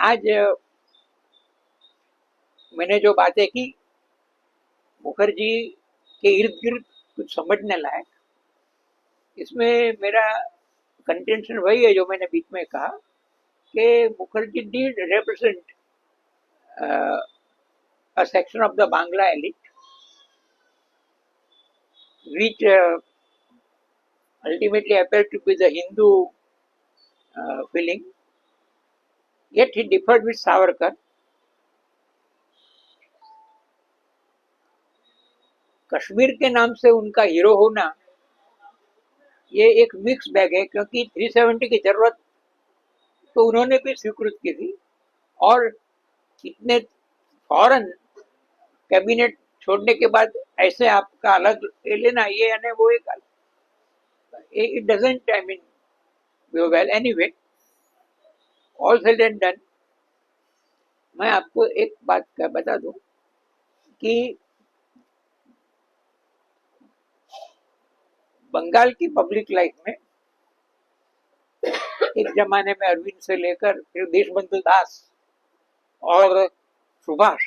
आज मैंने जो बातें की मुखर्जी के इर्द गिर्द कुछ समझने लायक, इसमें मेरा कंटेंशन वही है जो मैंने बीच में कहा कि Mukherjee did represent a section of the Bangla elite which ultimately appeared to be the Hindu feeling. Yet he differed with Savarkar. Kashmir के नाम से उनका हीरो होना ये एक मिक्स बैग है, क्योंकि 370 की जरूरत तो उन्होंने भी स्वीकृत की थी, और इतने फौरन कैबिनेट छोड़ने के बाद ऐसे आपका अलग ले लेना, ये यानी वो एक it doesn't, I mean, well anyway, all said and done. मैं आपको एक बात बता दूं कि बंगाल की पब्लिक लाइफ में एक जमाने में अरविंद से लेकर फिर देशबंधु दास और सुभाष,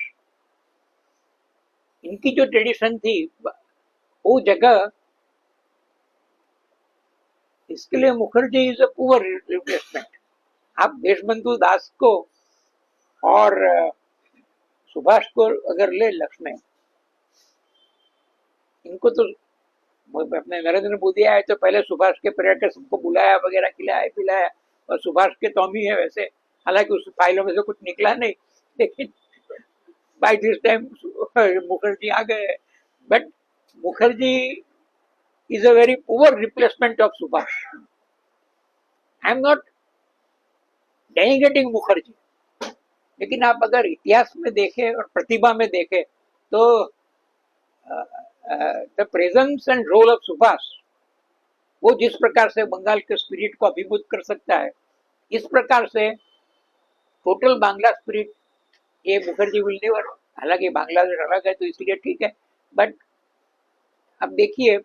इनकी जो ट्रेडिशन थी वो जगह, इसके लिए Mukherjee is a poor replacement. आप देशबंधु दास को और सुभाष को अगर ले लक्ष्मण, इनको तो अपने नरेंद्र मोदी आए तो पहले सुभाष के पीरियड के सबको बुलाया वगैरह, खिलाया पिलाया, और सुभाष के तो हम ही है वैसे, हालांकि उस फाइलों में से कुछ निकला नहीं, लेकिन बाय दिस टाइम मुखर्जी आ गए। But Mukherjee is a very poor replacement of Subhash. I am not denigrating Mukherjee, लेकिन आप अगर इतिहास में देखें और प्रतिभा में देखें तो the presence and role of Subhas, वो जिस प्रकार से बंगाल के स्पिरिट को अभिभूत कर सकता है, इस प्रकार से टोटल बांग्ला स्पिरिट ये मुखर्जी विल नेवर, हालांकि बांग्लादेश अलग है तो इसलिए ठीक है, बट अब देखिए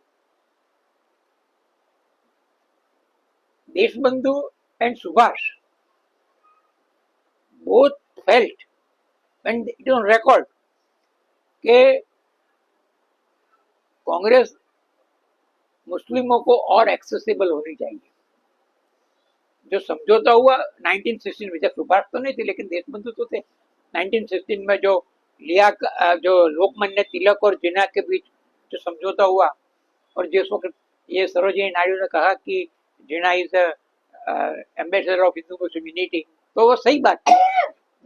Deshbandhu and Subhash both felt, and it on record, कि कांग्रेस मुस्लिमों को और एक्सेसिबल होनी चाहिए। जो समझौता हुआ 1916 में, जब सुभाष तो नहीं थे लेकिन देशबंधु तो थे, 1916 में जो लिया, जो लोकमान्य तिलक और जिन्ना के बीच जो समझौता हुआ, और जिस वक्त ये सरोजिनी नायडू ने कहा कि Jinnah is ambassador of Hindu Muslim unity, तो वो सही बात है।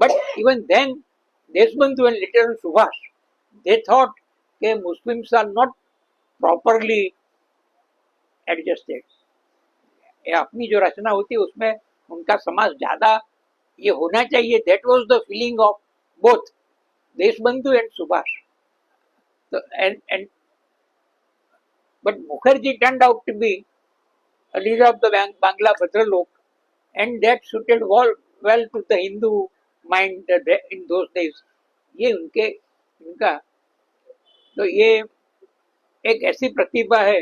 But even then Deshbandhu and later Subhash, they thought के Muslims are not properly adjusted. अपनी जो रचना होती है उसमें उनका समाज ज्यादा ये होना चाहिए, that was the feeling of both Deshbandhu and Subhash. तो and but Mukherjee turned out to be a leader of the Bangla Bhadralok, and that suited well to the Hindu mind in those days। ये इनका तो ये एक ऐसी प्रतिभा है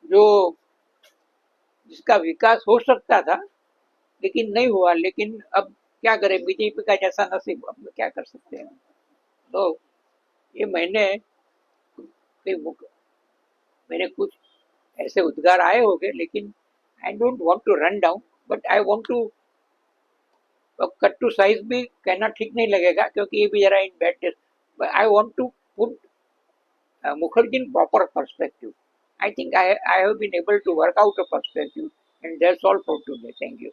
जो जिसका विकास हो सकता था लेकिन नहीं हुआ, लेकिन अब क्या करें, बीजेपी का जैसा नसीब, अब क्या कर सकते हैं। तो ये मेरे कुछ ऐसे उद्गार आए होंगे, लेकिन I don't want to run down, but I want to cut to size भी कहना ठीक नहीं लगेगा, क्योंकि ये भी जरा in bad taste. I want to put Mukherjee in proper perspective. I think I have been able to work out a perspective, and that's all for today. Thank you.